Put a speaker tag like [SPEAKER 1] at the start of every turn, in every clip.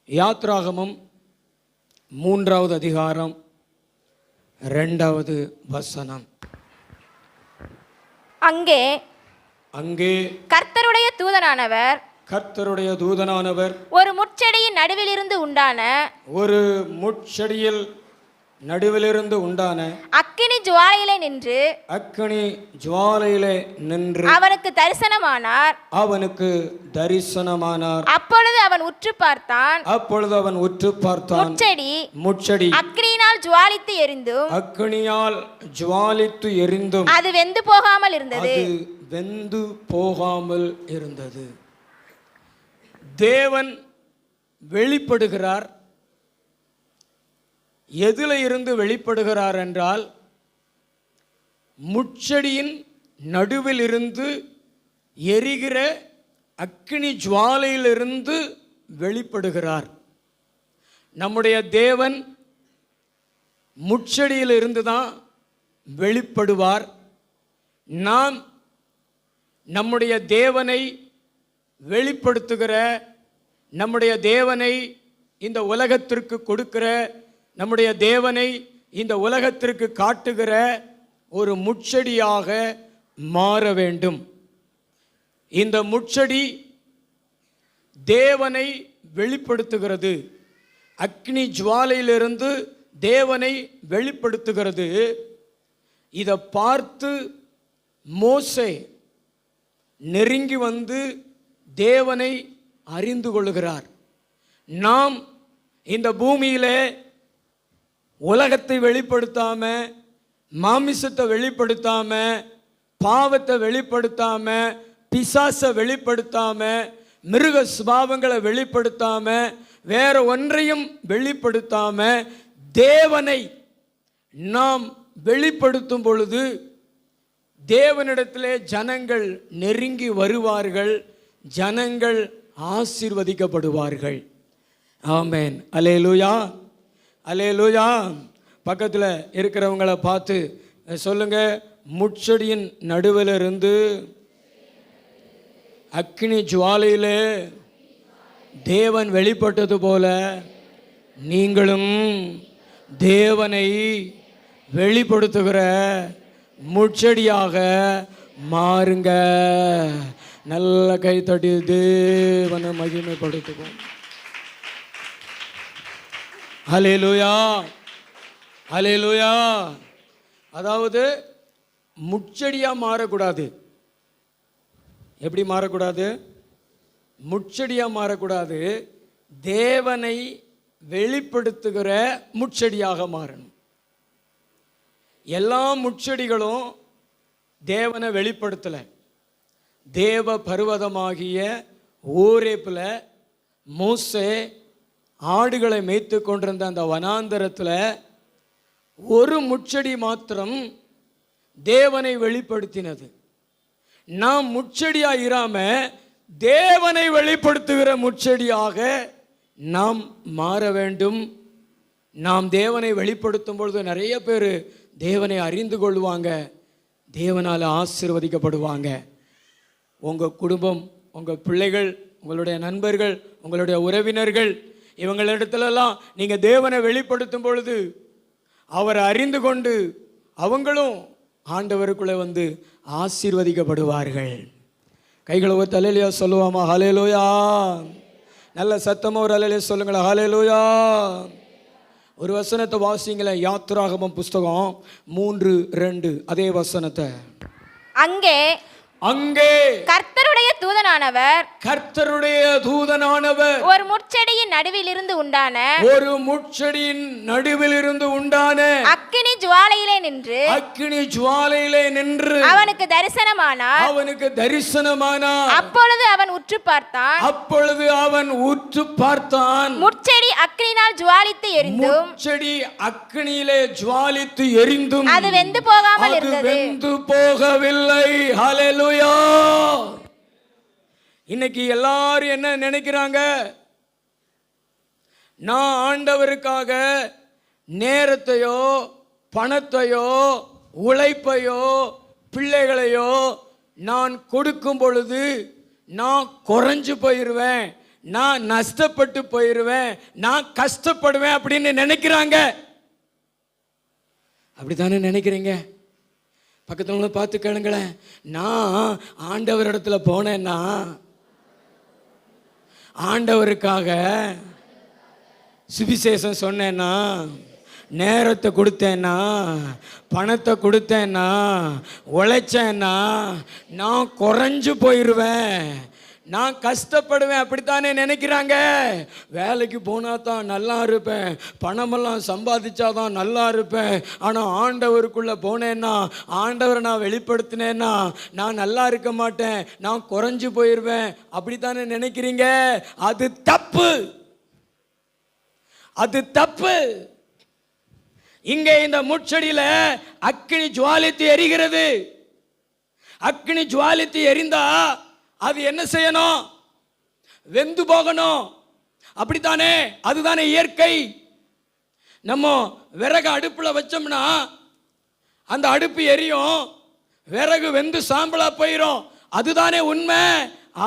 [SPEAKER 1] யாத்ராகமம் 3வது அதிகாரம் 2வது வசனம்.
[SPEAKER 2] அங்கே கர்த்தருடைய தூதனானவர் ஒரு முட்செடியின் நடுவிலிருந்து உண்டான அக்கினி ஜுவாலையிலே நின்று அவனுக்கு தரிசனமானார். அப்பொழுது அவன் உற்று பார்த்தான். முட்செடி அக்கினியால் ஜுவாலித்து எரிந்தும் அது வெந்து போகாமல் இருந்தது. தேவன் வெளிப்படுகிறார். எதில் இருந்து வெளிப்படுகிறார் என்றால், முட்செடியின் நடுவில் இருந்து எரிகிற அக்கினி ஜுவாலையிலிருந்து வெளிப்படுகிறார். நம்முடைய தேவன் முட்செடியில் இருந்து தான் வெளிப்படுவார். நாம் நம்முடைய தேவனை வெளிப்படுத்துகிற, நம்முடைய தேவனை இந்த உலகத்திற்கு கொடுக்கிற, நம்முடைய தேவனை இந்த உலகத்திற்கு காட்டுகிற ஒரு முட்செடியாக மாற வேண்டும். இந்த முட்செடி தேவனை வெளிப்படுத்துகிறது. அக்னி ஜுவாலையிலிருந்து தேவனை வெளிப்படுத்துகிறது. இதை பார்த்து மோசே நெருங்கி வந்து தேவனை அறிந்து கொள்ளுகிறார். நாம் இந்த பூமியிலே உலகத்தை வெளிப்படுத்தாம, மாமிசத்தை வெளிப்படுத்தாம, பாவத்தை வெளிப்படுத்தாம, பிசாசை வெளிப்படுத்தாம, மிருக சுபாவங்களை வெளிப்படுத்தாம, வேற ஒன்றையும் வெளிப்படுத்தாம தேவனை நாம் வெளிப்படுத்தும் பொழுது தேவனிடத்திலே ஜனங்கள் நெருங்கி வருவார்கள், ஜனங்கள் ஆசீர்வதிக்கப்படுவார்கள். ஆமென். அல்லேலூயா, அல்லேலூயா. பக்கத்தில் இருக்கிறவங்களை பார்த்து சொல்லுங்க, முட்செடியின் நடுவில் இருந்து அக்கினி ஜுவாலையிலே தேவன் வெளிப்பட்டது போல நீங்களும் தேவனை வெளிப்படுத்துகிற முட்செடியாக மாறுங்க. நல்ல கைத்தட்டி தேவனை மகிமைப்படுத்துவோம். ஹல்லேலூயா, ஹல்லேலூயா. அதாவது முட்செடியாக மாறக்கூடாது. எப்படி மாறக்கூடாது? முட்செடியாக மாறக்கூடாது. தேவனை வெளிப்படுத்துகிற முட்செடியாக மாறணும். எல்லா முட்செடிகளும் தேவனை வெளிப்படுத்தலை. தேவ பர்வதமாகிய ஓரேப்பில் மோசே ஆடுகளை மேய்த்து கொண்டிருந்த அந்த வனாந்தரத்தில் ஒரு முட்செடி மாத்திரம் தேவனை வெளிப்படுத்தினது. நாம் முட்செடியாக இராம தேவனை வெளிப்படுத்துகிற முட்செடியாக நாம் மாற வேண்டும். நாம் தேவனை வெளிப்படுத்தும் பொழுது நிறைய பேர் தேவனை அறிந்து கொள்வாங்க, தேவனால் ஆசீர்வதிக்கப்படுவாங்க. உங்கள் குடும்பம், உங்கள் பிள்ளைகள், உங்களுடைய நண்பர்கள், உங்களுடைய உறவினர்கள், இவங்களிடத்துலலாம் நீங்கள் தேவனை வெளிப்படுத்தும் பொழுது அவரை அறிந்து கொண்டு அவங்களும் ஆண்டவருக்குள்ளே வந்து ஆசீர்வதிக்கப்படுவார்கள். கைகளை ஒரு அல்லேலூயா சொல்லுவாமா? ஹல்லேலூயா. நல்ல சத்தமாக ஒரு அல்லேலூயா சொல்லுங்களா? ஹல்லேலூயா. ஒரு வசனத்தை வாசிங்களேன். யாத்ராகமம் புஸ்தகம் 3:2 அதே வசனத்தை. அங்கே கர்த்தருடைய தூதனானவர் ஒரு முட்செடியின் நடுவில் இருந்து உண்டான அக்கினி ஜுவாலையிலே நின்று அவனுக்கு தரிசனமானார். அப்பொழுது அவன் உற்று பார்த்தான். முட்செடி அக்கினியால் ஜுவாலித்து எரிந்தும் அது வெந்து போகவில்லை. ஹல்லேலூயா. இன்னைக்கு எல்லாரும் என்ன நினைக்கிறாங்க? நான் ஆண்டவருக்காக நேரத்தையோ பணத்தையோ உழைப்பையோ பிள்ளைகளையோ நான் கொடுக்கும் பொழுது நான் குறைஞ்சு போயிடுவேன், நான் நஷ்டப்பட்டு போயிடுவேன், நான் கஷ்டப்படுவேன் அப்படின்னு நினைக்கிறாங்க. அப்படித்தானே நினைக்கிறீங்க? பக்கத்துல பார்த்து கேளுங்களேன். நான் ஆண்டவர் இடத்துல போனேன்னா, ஆண்டவருக்காக சுவிசேஷம் சொன்னேன்னா, நேரத்தை கொடுத்தேன்னா, பணத்தை கொடுத்தேன்னா, உழைச்சேன்னா, நான் குறைஞ்சு போயிடுவேன், நான் கஷ்டப்படுவேன் அப்படித்தானே நினைக்கிறாங்க. வேலைக்கு போனா தான் நல்லா இருப்பேன், பணமெல்லாம் சம்பாதிச்சாதான் நல்லா இருப்பேன், ஆனால் ஆண்டவருக்குள்ளே போனேன்னா, ஆண்டவரை நான் வெளிப்படுத்தினேன்னா நான் நல்லா இருக்க மாட்டேன், நான் குறைஞ்சு போயிடுவேன் அப்படித்தானே நினைக்கிறீங்க. அது தப்பு, அது தப்பு. இங்கே இந்த முட்செடியில அக்கினி ஜுவாலித்து எரிகிறது. அக்கினி ஜுவாலித்து எரிந்தா அது என்ன செய்யணும்? வெந்து போகணும். அப்படித்தானே? அதுதானே இயற்கை. நம்ம விறகு அடுப்புல வச்சோம்னா அந்த அடுப்பு எரியும், விறகு வெந்து சாம்பலா போயிடும். அதுதானே உண்மை.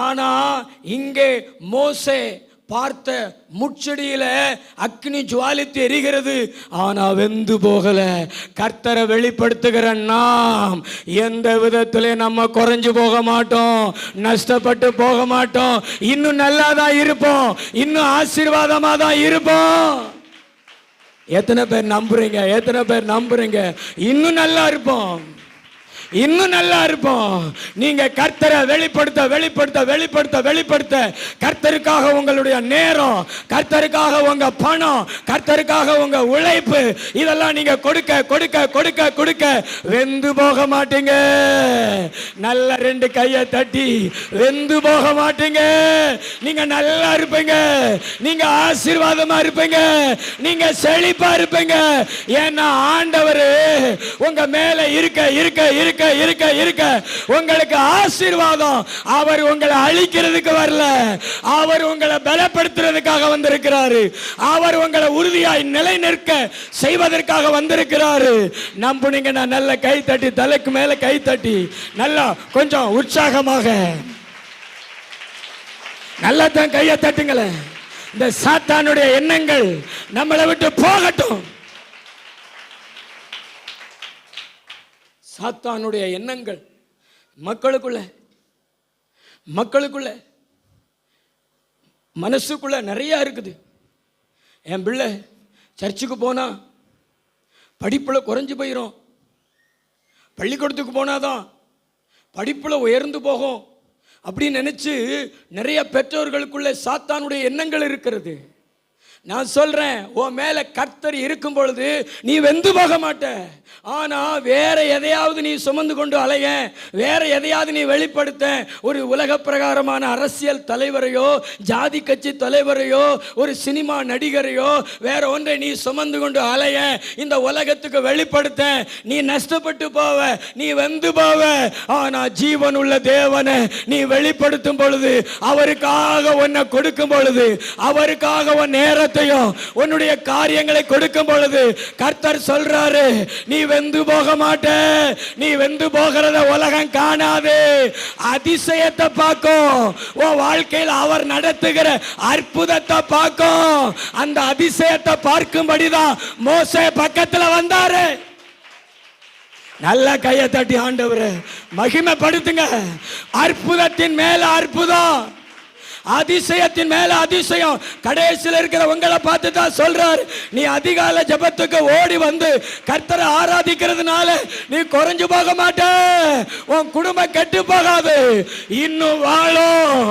[SPEAKER 2] ஆனா இங்கே மோசே பார்த்த முட்செடியில அக்னி ஜுவாலித்து எரிகிறது, ஆனா வெந்து போகல. கர்த்தரை வெளிப்படுத்துகிற நாம் எந்த விதத்திலே நம்ம குறைஞ்சு போக மாட்டோம், நஷ்டப்பட்டு போக மாட்டோம். இன்னும் நல்லா தான் இருப்போம், இன்னும் ஆசீர்வாதமா தான் இருப்போம். எத்தனை பேர் நம்புறீங்க? எத்தனை பேர் நம்புறீங்க? இன்னும் நல்லா இருப்போம், இன்னும் நல்லா இருப்போம். நீங்க கர்த்தரை வெளிப்படுத்த வெளிப்படுத்த வெளிப்படுத்த வெளிப்படுத்த கர்த்தருக்காக உங்களுடைய நேரம், கர்த்தருக்காக உங்க பணம், கர்த்தருக்காக உங்க உழைப்பு, இதெல்லாம் நீங்க கொடுக்க கொடுக்க கொடுக்க கொடுக்க வெந்து போக மாட்டீங்க. நல்ல ரெண்டு கையை தட்டி வெந்து போக மாட்டீங்க. நீங்க நல்லா இருப்பீங்க, நீங்க ஆசீர்வாதமா இருப்பீங்க, நீங்க செழிப்பா இருப்பீங்க. ஏன்னா ஆண்டவர் உங்க மேல இருக்க இருக்க இருக்க இருக்க இருக்க உங்களுக்கு ஆசீர்வாதம். அவர் உங்களை அழிக்கிறதுக்கு வரல, அவர் உங்களை பலப்படுத்துறதுக்காக வந்திருக்கிறாரு. அவர் உங்களை உறுதியாய் நிலை நிற்க செய்வதற்காக வந்திருக்கிறாரு. நம்புனீங்கன்னா நல்ல கை தட்டி, தலைக்கு மேல கை தட்டி நல்லா கொஞ்சம் உற்சாகமாக நல்லா தான் கையை தட்டுங்களேன். இந்த சாத்தானுடைய எண்ணங்கள் நம்மளை விட்டு போகட்டும். சாத்தானுடைய எண்ணங்கள் மக்களுக்குள்ள மனசுக்குள்ள நிறைய இருக்குது. என் பிள்ளை சர்ச்சுக்கு போனா படிப்புல குறைஞ்சு போயிடும், பள்ளிக்கூடத்துக்கு போனாதான் படிப்புல உயர்ந்து போகும் அப்படின்னு நினைச்சு நிறைய பெற்றோர்களுக்குள்ள சாத்தானுடைய எண்ணங்கள் இருக்கிறது. நான் சொல்றேன், உன் மேல கர்த்தர் இருக்கும் பொழுது நீ வெந்து போக மாட்ட. ஆனா வேற எதையாவது நீ சுமந்து கொண்டு அலைய, வேற எதையாவது நீ வெளிப்படுத்த, ஒரு உலக பிரகாரமான அரசியல் தலைவரையோ, ஜாதி கட்சி தலைவரையோ, ஒரு சினிமா நடிகரையோ, வேற ஒன்றை நீ சுமந்து கொண்டு அலைய, இந்த உலகத்துக்கு வெளிப்படுத்த, நீ நஷ்டப்பட்டு போவ, நீ வெந்து போவ. ஆனா ஜீவன் உள்ள தேவனை நீ வெளிப்படுத்தும் பொழுது, அவருக்காக உன்னை கொடுக்கும் பொழுது, அவருக்காக உன் நேரத்தை உன்னுடைய காரியங்களை கொடுக்கும் பொழுது கர்த்தர் சொல்றாரு, நீ வெந்து போக மாட்ட. நீ வெந்து போகிறத உலகம் காணாது, அதிசயத்தை பார்க்கும். உன் வாழ்க்கையில் அவர் நடத்துகிற அற்புதத்தை பார்க்கும். அந்த அதிசயத்தை பார்க்கும்படிதான் மோசே பக்கத்துல வந்தாரு. நல்ல கையை தட்டி ஆண்டவரே மகிமைப்படுத்துங்க. அற்புதத்தின் மேல அற்புதம், அதிசயத்தின் மேல அதிசயம். கடைசியில் இருக்கிற உங்களை பார்த்து தான் சொல்றாரு, நீ அதிகாலை ஜெபத்துக்கு ஓடி வந்து கர்த்தரை ஆராதிக்கிறதுனால நீ குறைஞ்சு போக மாட்ட, உன் குடும்பம் கெட்டு போகாது, இன்னும் வாழும்,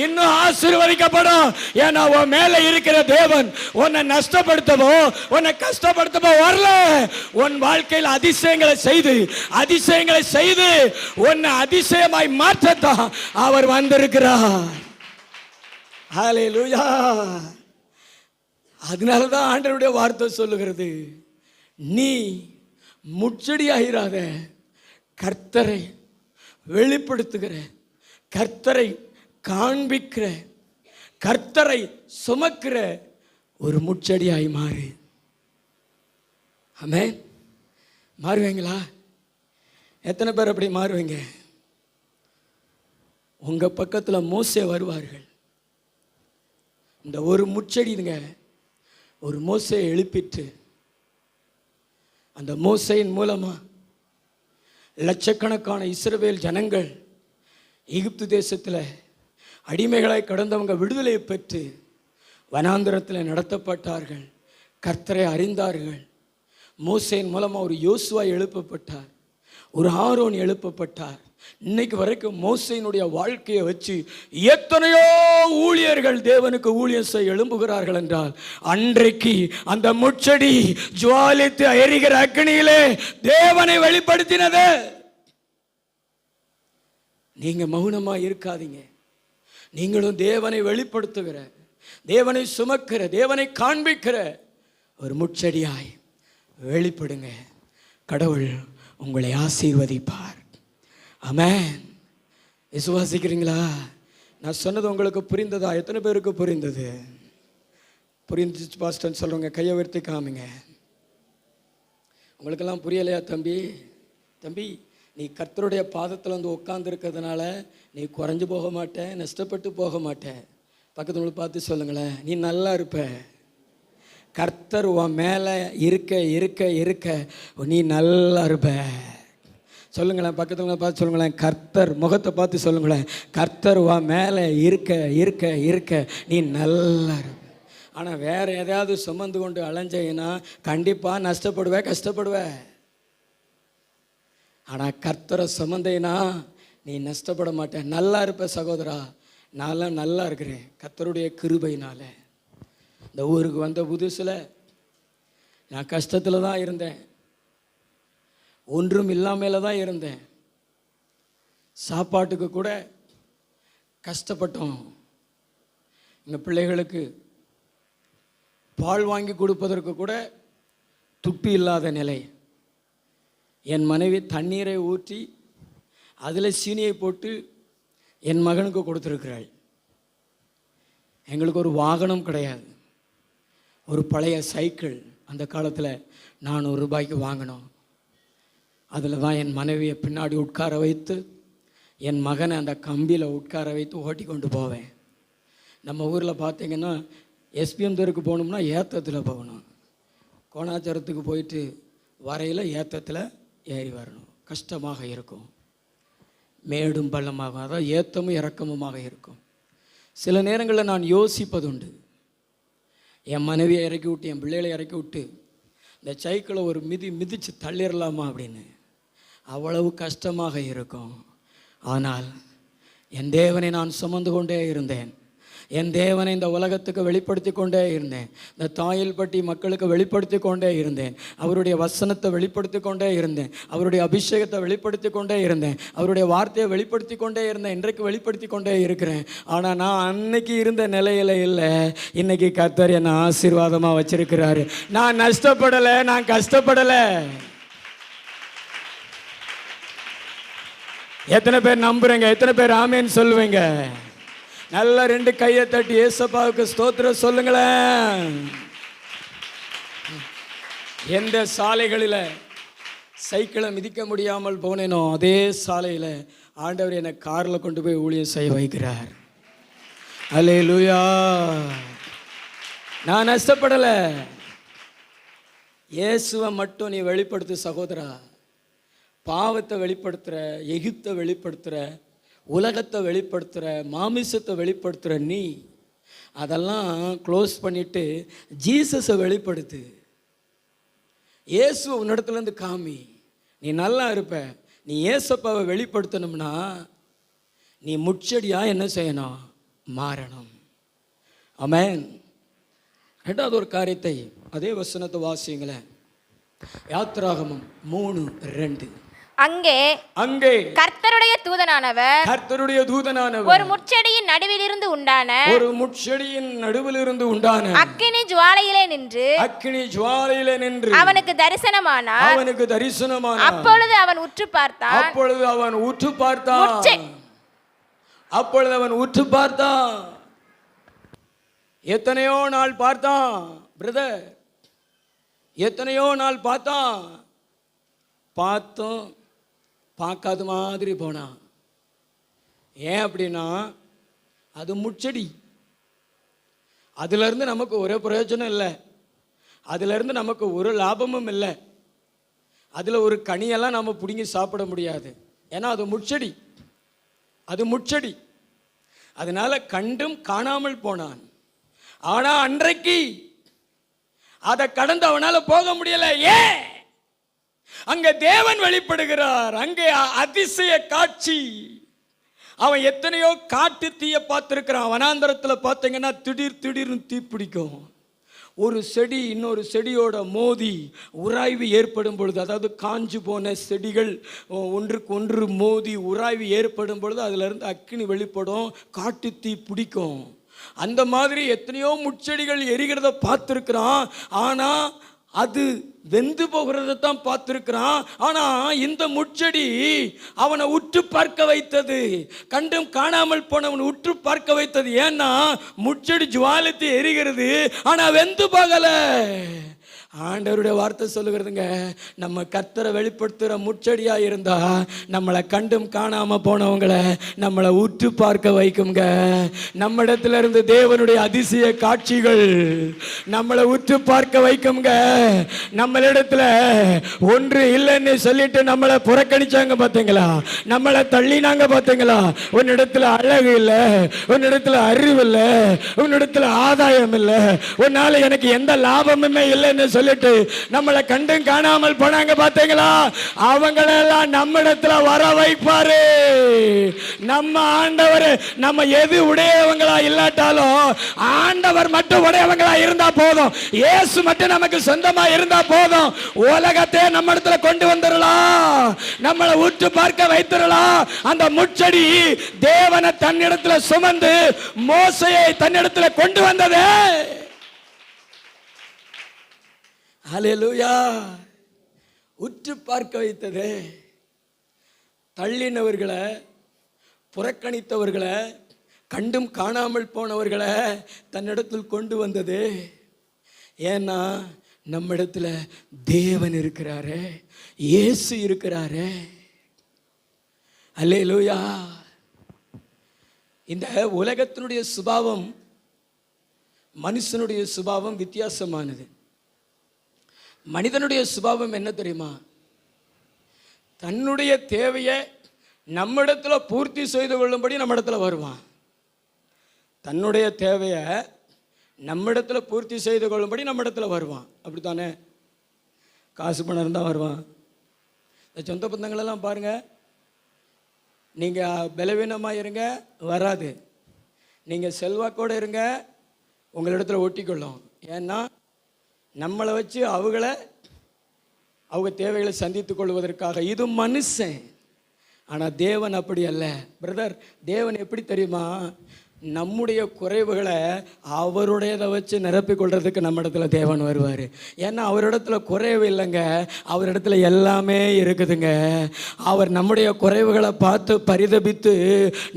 [SPEAKER 2] இன்னும் ஆசீர்வதிக்கப்படும். ஏன்னா உன் மேல இருக்கிற தேவன் உன்னை நஷ்டப்படுத்தவோ உன்னை கஷ்டப்படுத்தவோ வரல. உன் வாழ்க்கையில் அதிசயங்களை செய்து உன்னை அதிசயமாய் மாற்றத்தான் அவர் வந்திருக்கிறார். ஹல்லேலூயா. அதனால தான் ஆண்டவருடைய வார்த்தை சொல்லுகிறது, நீ முட்செடியாயிராத, கர்த்தரை வெளிப்படுத்துகிற, கர்த்தரை காண்பிக்கிற, கர்த்தரை சுமக்கிற ஒரு முட்செடியாய் மாறு. ஆமென். மாறுவீங்களா? எத்தனை பேர் அப்படி மாறுவீங்க? உங்க பக்கத்தில் மோசே வருவார்கள். இந்த ஒரு முச்செடிங்க ஒரு மோசையை எழுப்பிட்டு அந்த மோசையின் மூலமா லட்சக்கணக்கான இஸ்ரவேல் ஜனங்கள் எகிப்து தேசத்தில் அடிமைகளாய் கடந்தவங்க விடுதலை பெற்று வனாந்திரத்தில் நடத்தப்பட்டார்கள். கர்த்தரை அறிந்தார்கள். மோசேயின் மூலமாக ஒரு யோசுவா எழுப்பப்பட்டார், ஒரு ஆரோன் எழுப்பப்பட்டார். இன்னைக்கு வரைக்கும் மோசேயினுடைய வாழ்க்கையை வச்சு எத்தனையோ ஊழியர்கள் தேவனுக்கு ஊழியம் செய்ய எழும்புகிறார்கள் என்றால், அன்றைக்கு அந்த முச்செடி ஜுவாலித்து எரிகிற அக்னியிலே தேவனை வெளிப்படுத்தினது. நீங்க மௌனமா இருக்காதீங்க. நீங்களும் தேவனை வெளிப்படுத்துகிற, தேவனை சுமக்கிற, தேவனை காண்பிக்கிற ஒரு முச்செடியாய் வெளிப்படுங்க. கடவுள் உங்களை ஆசீர்வதிப்பார். ஆமென். விசுவாசிக்கிறீங்களா? நான் சொன்னது உங்களுக்கு புரிந்ததா? எத்தனை பேருக்கு புரிந்தது? புரிஞ்சிச்சு பாஸ்டர்னு சொல்கிறவங்க கையை உயர்த்தி காமிங்க. உங்களுக்கெல்லாம் புரியலையா? தம்பி தம்பி, நீ கர்த்தருடைய பாதத்தில் வந்து உட்காந்துருக்கிறதுனால நீ குறைஞ்சு போக மாட்டே, நஷ்டப்பட்டு போக மாட்டே. பக்கத்துல பார்த்து சொல்லுங்களேன், நீ நல்லா இருப்ப. கர்த்தர் உன் மேலே இருக்க இருக்க இருக்க நீ நல்லா இருப்ப. சொல்லுங்களேன், பக்கத்துல பார்த்து சொல்லுங்களேன், கர்த்தர் முகத்தை பார்த்து சொல்லுங்களேன், கர்த்தர் உன் மேலே இருக்க இருக்க இருக்க நீ நல்லா இருப்ப. ஆனால் வேற எதையாவது சுமந்து கொண்டு அலைஞ்சைன்னா கண்டிப்பாக நஷ்டப்படுவேன், கஷ்டப்படுவேன். ஆனால் கர்த்தரை சுமந்தேனா நீ நஷ்டப்பட மாட்டேன், நல்லா இருப்ப. சகோதரா, நான்லாம் நல்லா இருக்கிறேன் கர்த்தருடைய கிருபையினால. இந்த ஊருக்கு வந்த புதுசில் நான் கஷ்டத்தில் தான் இருந்தேன், ஒன்றும் இல்லாமல் தான் இருந்தேன். சாப்பாட்டுக்கு கூட கஷ்டப்பட்டோம். எங்கள் பிள்ளைகளுக்கு பால் வாங்கி கொடுப்பதற்கு கூட துட்டு இல்லாத நிலை. என் மனைவி தண்ணீரை ஊற்றி அதில் சீனியை போட்டு என் மகனுக்கு கொடுத்துருக்கிறாள். எங்களுக்கு ஒரு வாகனம் கிடையாது. ஒரு பழைய சைக்கிள் அந்த காலத்தில் 400 ரூபாய்க்கு வாங்கினோம். அதில் தான் என் மனைவியை பின்னாடி உட்கார வைத்து என் மகனை அந்த கம்பியில் உட்கார வைத்து ஓட்டி கொண்டு போவேன். நம்ம ஊரில் பார்த்திங்கன்னா எஸ்பிஎம் தெருக்கு போகணும்னா ஏத்தத்தில் போகணும். கோணாச்சரத்துக்கு போயிட்டு வரையில் ஏத்தத்தில் ஏறி வரணும். கஷ்டமாக இருக்கும், மேடும் பள்ளமாகும், அதாவது ஏத்தமும் இறக்கமுமாக இருக்கும். சில நேரங்களில் நான் யோசிப்பதுண்டு, என் மனைவியை இறக்கி விட்டு என் பிள்ளைகளை இறக்கி விட்டு இந்த சைக்கிளை ஒரு மிதித்து தள்ளிடலாமா அப்படின்னு. அவ்வளவு கஷ்டமாக இருக்கும். ஆனால் என் தேவனை நான் சுமந்து கொண்டே இருந்தேன். என் தேவனை இந்த உலகத்துக்கு வெளிப்படுத்தி கொண்டே இருந்தேன். இந்த தாயில்பட்டி மக்களுக்கு வெளிப்படுத்தி கொண்டே இருந்தேன். அவருடைய வசனத்தை வெளிப்படுத்தி கொண்டே இருந்தேன். அவருடைய அபிஷேகத்தை வெளிப்படுத்தி கொண்டே இருந்தேன். அவருடைய வார்த்தையை வெளிப்படுத்தி கொண்டே இருந்தேன். இன்றைக்கு வெளிப்படுத்தி கொண்டே இருக்கிறேன். ஆனால் நான் அன்னைக்கு இருந்த நிலையில் இல்லை. இன்னைக்கு கர்த்தர் என்னை ஆசீர்வாதமாக வச்சிருக்கிறாரு. நான் நஷ்டப்படலை, நான் கஷ்டப்படலை. எத்தனை பேர் நம்புறீங்க? எத்தனை பேர் ஆமேன்னு சொல்லுவீங்க? நல்லா 2 கையை தட்டி ஏசப்பாவுக்கு ஸ்தோத்திரம் சொல்லுங்களேன். எந்த சாலைகளில் சைக்கிளை மிதிக்க முடியாமல் போனேனோ அதே சாலையில் ஆண்டவர் என்னை காரில் கொண்டு போய் ஊழியம் செய்ய வைக்கிறார். அல்லேலூயா. நான் நஷ்டப்படலை. இயேசுவை மட்டும் நீ வெளிப்படுத்து சகோதரா. பாவத்தை வெளிப்படுத்துகிற, எகிப்தை வெளிப்படுத்துகிற, உலகத்தை வெளிப்படுத்துகிற, மாமிசத்தை வெளிப்படுத்துகிற நீ அதெல்லாம் க்ளோஸ் பண்ணிவிட்டு ஜீசஸை வெளிப்படுத்து. இயேசு உன்னிடத்துலேருந்து காமி, நீ நல்லா இருப்ப. நீ ஏசப்பாவை வெளிப்படுத்தணும்னா நீ முச்செடியாக என்ன செய்யணும்? மாறணும். ஆமென். 2வது ஒரு காரியத்தை அதே வசனத்தை வாசிங்களேன். யாத்திராகமம் 3:2.
[SPEAKER 3] அங்கே கர்த்தருடைய தூதனானவர் ஒரு முட்செடியின் நடுவிலிருந்து உண்டான அக்கினி ஜுவாலையிலே நின்று அவனுக்கு தரிசனமானார். அப்பொழுது அவன் உற்று பார்த்தான்.
[SPEAKER 2] எத்தனையோ நாள் பார்த்தான் பிரதர், எத்தனையோ நாள் பார்த்தும் பார்க்காத மாதிரி போனான். ஏன் அப்படின்னா அது முட்செடி. அதிலிருந்து நமக்கு ஒரு பிரயோஜனம் இல்லை, அதிலிருந்து நமக்கு ஒரு லாபமும் இல்லை. அதில் ஒரு கனியெல்லாம் நம்ம பிடுங்கி சாப்பிட முடியாது. ஏன்னா அது முட்செடி, அது முட்செடி. அதனால கண்டும் காணாமல் போனான். ஆனா அன்றைக்கு அதை கடந்து அவனால போக முடியல. ஏன்? அங்க தேவன் வெளிப்படுகிறார். அங்கே அதிசய காட்சி. அவன் எத்தனையோ காட்டு தீய பார்த்திருக்கிறான். வனாந்தரத்தில் பார்த்தீங்கன்னா திடீர்னு தீ பிடிக்கும். ஒரு செடி இன்னொரு செடியோட மோதி உராய்வு ஏற்படும் பொழுது, அதாவது காஞ்சு போன செடிகள் ஒன்றுக்கு ஒன்று மோதி உராய்வு ஏற்படும் பொழுது அதிலிருந்து அக்கினி வெளிப்படும், காட்டு தீ பிடிக்கும். அந்த மாதிரி எத்தனையோ முட்செடிகள் எரிகிறத பார்த்துருக்கிறான். ஆனால் அது வெந்து போகிறத தான் பார்த்துருக்கிறான். ஆனால் இந்த முட்செடி அவனை உற்று பார்க்க வைத்தது, கண்டும் காணாமல் போனவன் உற்று பார்க்க வைத்தது. ஏன்னா முட்செடி ஜுவாலித்து எரிகிறது, ஆனால் வெந்து போகலை. ஆண்டவருடைய வார்த்தை சொல்லுகிறதுங்க, நம்ம கர்த்தரை வெளிப்படுத்துகிற முட்செடியா இருந்தா நம்மளை கண்டும் காணாம போனவங்களை நம்மளை உற்று பார்க்க வைக்குங்க. நம்ம இடத்துல இருந்து தேவனுடைய அதிசய காட்சிகள் நம்மளை உற்று பார்க்க வைக்குங்க. நம்மளிடத்துல ஒன்று இல்லைன்னு சொல்லிட்டு நம்மளை புறக்கணிச்சாங்க பார்த்தீங்களா, நம்மளை தள்ளினாங்க பார்த்தீங்களா. உன்னிடத்துல அழகு இல்லை, உன்னிடத்துல அறிவு இல்லை, உன்னிடத்துல ஆதாயம் இல்லை, உன்னால எனக்கு எந்த லாபமுமே இல்லைன்னு சொல்லிட்டு நம்மளை கண்டும் காணாமல் போனாங்க பார்த்தீங்களா. அவங்களெல்லாம் நம்மிடத்துல வர வைப்பாரு. நம்ம ஆண்டவர் நம்ம எது உடையவங்களா இல்லாட்டாலும் ஆண்டவர் மட்டும் உடையவங்களா இருந்தா போதும். இயேசு மட்டும் நமக்கு சொந்தமா இருந்தா போதும். உலகத்தை நம்ம இடத்துல கொண்டு வந்துடலாம், நம்மளை உற்று பார்க்க வைத்திடலாம். அந்த முட்செடி தேவனை தன்னிடத்துல சுமந்து மோசையை தன்னிடத்துல கொண்டு வந்தது. ஹல்லேலூயா. உற்று பார்க்க வைத்தது. தள்ளினவர்களை, புறக்கணித்தவர்களை, கண்டும் காணாமல் போனவர்களை தன்னிடத்தில் கொண்டு வந்தது. ஏன்னா நம்ம இடத்துல தேவன் இருக்கிறாரு, இயேசு இருக்கிறாரு. ஹல்லேலூயா. இந்த உலகத்தினுடைய சுபாவம், மனுஷனுடைய சுபாவம் வித்தியாசமானது. மனிதனுடைய சுபாவம் என்ன தெரியுமா? தன்னுடைய தேவையை நம்மிடத்துல பூர்த்தி செய்து கொள்ளும்படி நம்மிடத்துல வருவான். தன்னுடைய தேவையை நம்மிடத்துல பூர்த்தி செய்து கொள்ளும்படி நம்மிடத்துல வருவான். அப்படித்தானே? காசு பணம் இருந்தால் வருவான். இந்த சொந்த பந்தங்களெல்லாம் பாருங்க, நீங்கள் பலவீனமாக இருங்க வராது, நீங்கள் செல்வாக்கோடு இருங்க உங்களிடத்துல ஒட்டிக்கொள்ளும். ஏன்னா நம்மளை வச்சு அவங்க தேவைகளை சந்தித்துக் கொள்வதற்காக. இது மனுஷன். ஆனால் தேவன் அப்படி அல்ல பிரதர். தேவன் எப்படி தெரியுமா? நம்முடைய குறைவுகளை அவருடையதை வச்சு நிரப்பிக் கொள்றதுக்கு நம்ம இடத்துல தேவன் வருவார். ஏன்னா அவரிடத்துல குறைவு இல்லைங்க, அவரிடத்துல எல்லாமே இருக்குதுங்க. அவர் நம்முடைய குறைவுகளை பார்த்து பரிதபித்து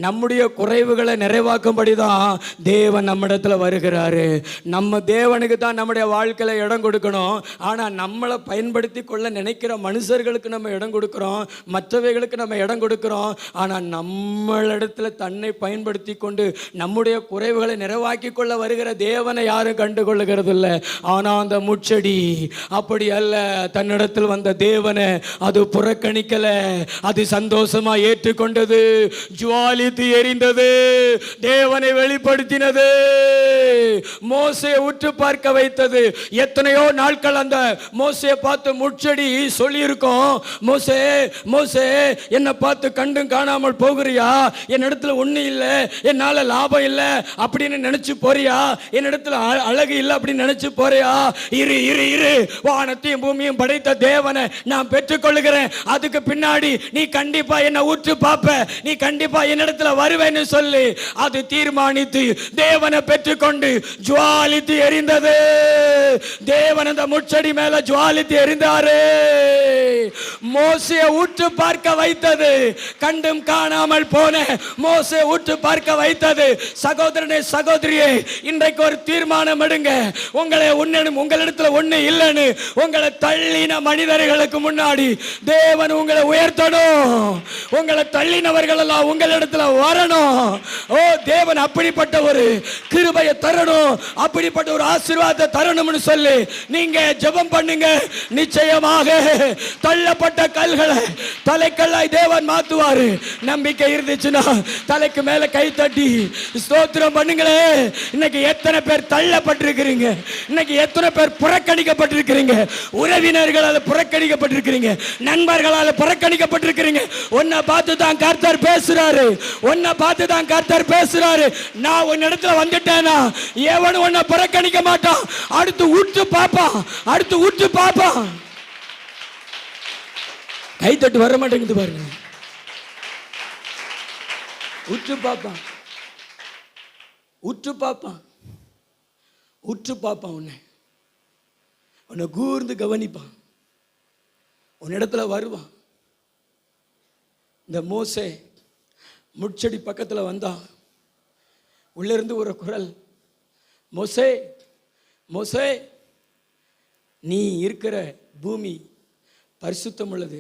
[SPEAKER 2] நம்முடைய குறைவுகளை நிறைவாக்கும்படி தான் தேவன் நம்ம இடத்துல வருகிறாரு. நம்ம தேவனுக்கு தான் நம்முடைய வாழ்க்கையில் இடம் கொடுக்கணும். ஆனால் நம்மளை பயன்படுத்தி கொள்ள நினைக்கிற மனுஷர்களுக்கு நம்ம இடம் கொடுக்குறோம், மற்றவைகளுக்கு நம்ம இடம் கொடுக்குறோம். ஆனால் நம்மளிடத்துல தன்னை பயன்படுத்தி கொண்டு நம்முடைய குறைவுகளை நிறைவாக்கி கொள்ள வருகிற தேவனை யாரும் கண்டு கொள்ளுகிறது இல்லை. ஆனால் அந்த முட்செடி அப்படி அல்ல. தன்னிடத்தில் வந்த தேவனை அது புறக்கணிக்கல, அது சந்தோஷமா ஏற்றுக்கொண்டது, ஜுவாலித்து எரிந்தது, தேவனை வெளிப்படுத்தினது, மோசையை உற்று பார்க்க வைத்தது. எத்தனையோ நாட்கள் அந்த மோசையை பார்த்து முட்செடி சொல்லி இருக்கும், மோசே மோசே என்னை பார்த்து கண்டும் காணாமல் போகிறியா? என் இடத்துல ஒண்ணு இல்லை, என்னால லாபம் இல்லை அப்படின்னு நினைச்சு போறியா? என்னிடத்துல அழகு இல்லை அப்படின்னு நினைச்சு போறியா? இரு இரு இரு, வானத்தையும் பூமியும் படைத்த தேவனை நான் பெற்றுக்கொள்ளுகிறேன். அதுக்கு பின்னாடி நீ கண்டிப்பா என்ன ஊற்று பார்ப்ப, நீ கண்டிப்பா என்னிடத்துல வருவேன்னு சொல்லி அது தீர்மானித்து தேவனை பெற்றுக்கொண்டு ஜுவாலித்து எரிந்தது. தேவன் அந்த முட்செடி மேல ஜுவாலித்து எரிந்தாரு. மோசையை ஊற்று பார்க்க வைத்தது, கண்டும் காணாமல் போன மோசையை ஊற்று பார்க்க வைத்தது. சகோதரனே சகோதரியே, இன்றைக்கு ஒரு தீர்மானம் எடுங்க. உங்களிடத்துல ஒண்ணு இல்லைன்னு உங்களை தள்ளின மனிதர்களுக்கு முன்னாடி தேவன் உங்களை உயர்த்தணும். உங்களை தள்ளினவர்கள் எல்லாம் உங்களிடத்துல வரணும். ஓ தேவன் அப்படிப்பட்ட ஒரு கிருபையை தரணும். தரணும், அப்படிப்பட்ட ஒரு ஆசீர்வாதத்தை தரணும்னு சொல்லி நீங்க ஜெபம் பண்ணுங்க. நிச்சயமாக தள்ளப்பட்ட கல்களை தலைக்கல்லாய் தேவன் மாத்துவாரு. நம்பிக்கை இருந்துச்சுன்னா தலைக்கு மேல கை தட்டி ஸ்தோத்திரம் பண்ணுங்களே. இன்னைக்கு எத்தனை பேர் தள்ளப்பட்டிருக்கிறீங்க, இன்னைக்கு எத்தனை பேர் புறக்கணிக்கப்பட்டிருக்கிறீங்க, உறவினர்களால் புறக்கணிக்கப்பட்டிருக்கிறீங்க, நண்பர்களால் புறக்கணிக்கப்பட்டிருக்கிறீங்க. உன்னை பார்த்து தான் கர்த்தர் பேசுறாரு, உன்னை பார்த்து தான் கர்த்தர் பேசுறாரு. நான் உன் இடத்துல வந்துட்டேனா எவனும் உன்னை புறக்கணிக்க மாட்டான். அடுத்து உற்று பாப்பான், அடுத்து உற்று பாப்பான். கை தட்டு வர மாட்டேங்குது பாருங்க. உற்று பாப்பான், உற்று பாப்பான், உற்று பாப்பான். உன்னை கூர்ந்து கவனிப்பான், உன்னிடத்துல வருவான். இந்த மோசே முட்செடி பக்கத்தில் வந்தான். உள்ள இருந்து ஒரு குரல், மோசே மோசே, நீ இருக்கிற பூமி பரிசுத்தம் உள்ளது,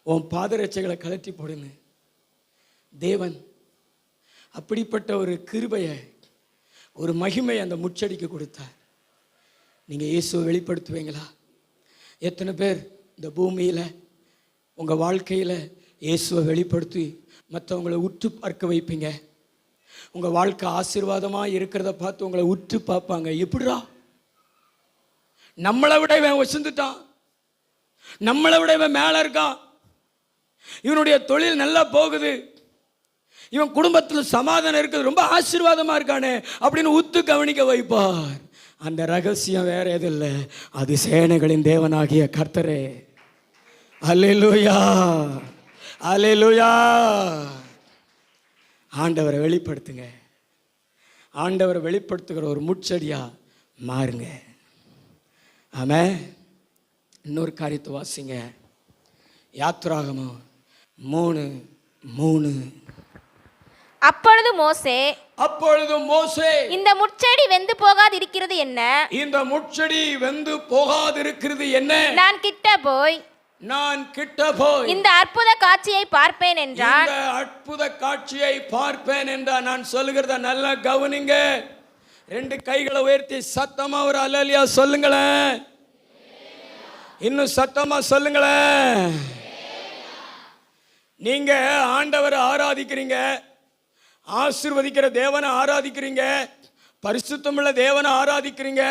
[SPEAKER 2] உன் பாதரட்சைகளை கலட்டி போடுன்னு. தேவன் அப்படிப்பட்ட ஒரு கிருபையை, ஒரு மகிமை அந்த முட்செடிக்கு கொடுத்தார். நீங்கள் இயேசுவை வெளிப்படுத்துவீங்களா? எத்தனை பேர் இந்த பூமியில் உங்கள் வாழ்க்கையில் இயேசுவை வெளிப்படுத்தி மற்றவங்களை உற்று பார்க்க வைப்பீங்க? உங்கள் வாழ்க்கை ஆசீர்வாதமாக இருக்கிறத பார்த்து உங்களை உற்று பார்ப்பாங்க. எப்படிடா நம்மளை விட இவன் வசந்துட்டான், நம்மளை விட இவன் மேலே இருக்கான், இவனுடைய தொழில் நல்லா போகுது, இவன் குடும்பத்தில் சமாதானம் இருக்குது, ரொம்ப ஆசீர்வாதமாக இருக்கானே அப்படின்னு உத்து கவனிக்க வைப்பார். அந்த ரகசியம் வேற எதுவும் இல்லை, அது சேனைகளின் தேவனாகிய கர்த்தரே. அல்லேலூயா, அல்லேலூயா. ஆண்டவரை வெளிப்படுத்துங்க, ஆண்டவரை வெளிப்படுத்துகிற ஒரு முட்செடியா மாறுங்க. ஆமென். இன்னொரு காரியத்தை வாசிங்க, யாத்திராகமம் 3:3.
[SPEAKER 3] அப்பொழுது மோசே,
[SPEAKER 2] அப்பொழுது மோசே,
[SPEAKER 3] இந்த முட்செடி வெந்து போகாது இருக்கிறது என்ன?
[SPEAKER 2] இந்த முட்செடி வெந்து போகாது இருக்கிறது என்ன?
[SPEAKER 3] நான் கிட்ட போய்
[SPEAKER 2] இந்த
[SPEAKER 3] அற்புத காட்சியை பார்ப்பேன் என்றான்.
[SPEAKER 2] இந்த அற்புத காட்சியை பார்ப்பேன் என்றான். நான் சொல்லுகிறத நல்லா கவனிங்க. 2 கைகளை உயர்த்தி சத்தமா ஒரு அல்லேலூயா சொல்லுங்களேன். இன்னும் சத்தமா சொல்லுங்களேன். நீங்க ஆண்டவரை ஆராதிக்கிறீங்க, ஆசீர்வதிக்கிற தேவனை ஆராதிக்கிறீங்க, பரிசுத்தமுள்ள தேவனை ஆராதிக்கிறீங்க,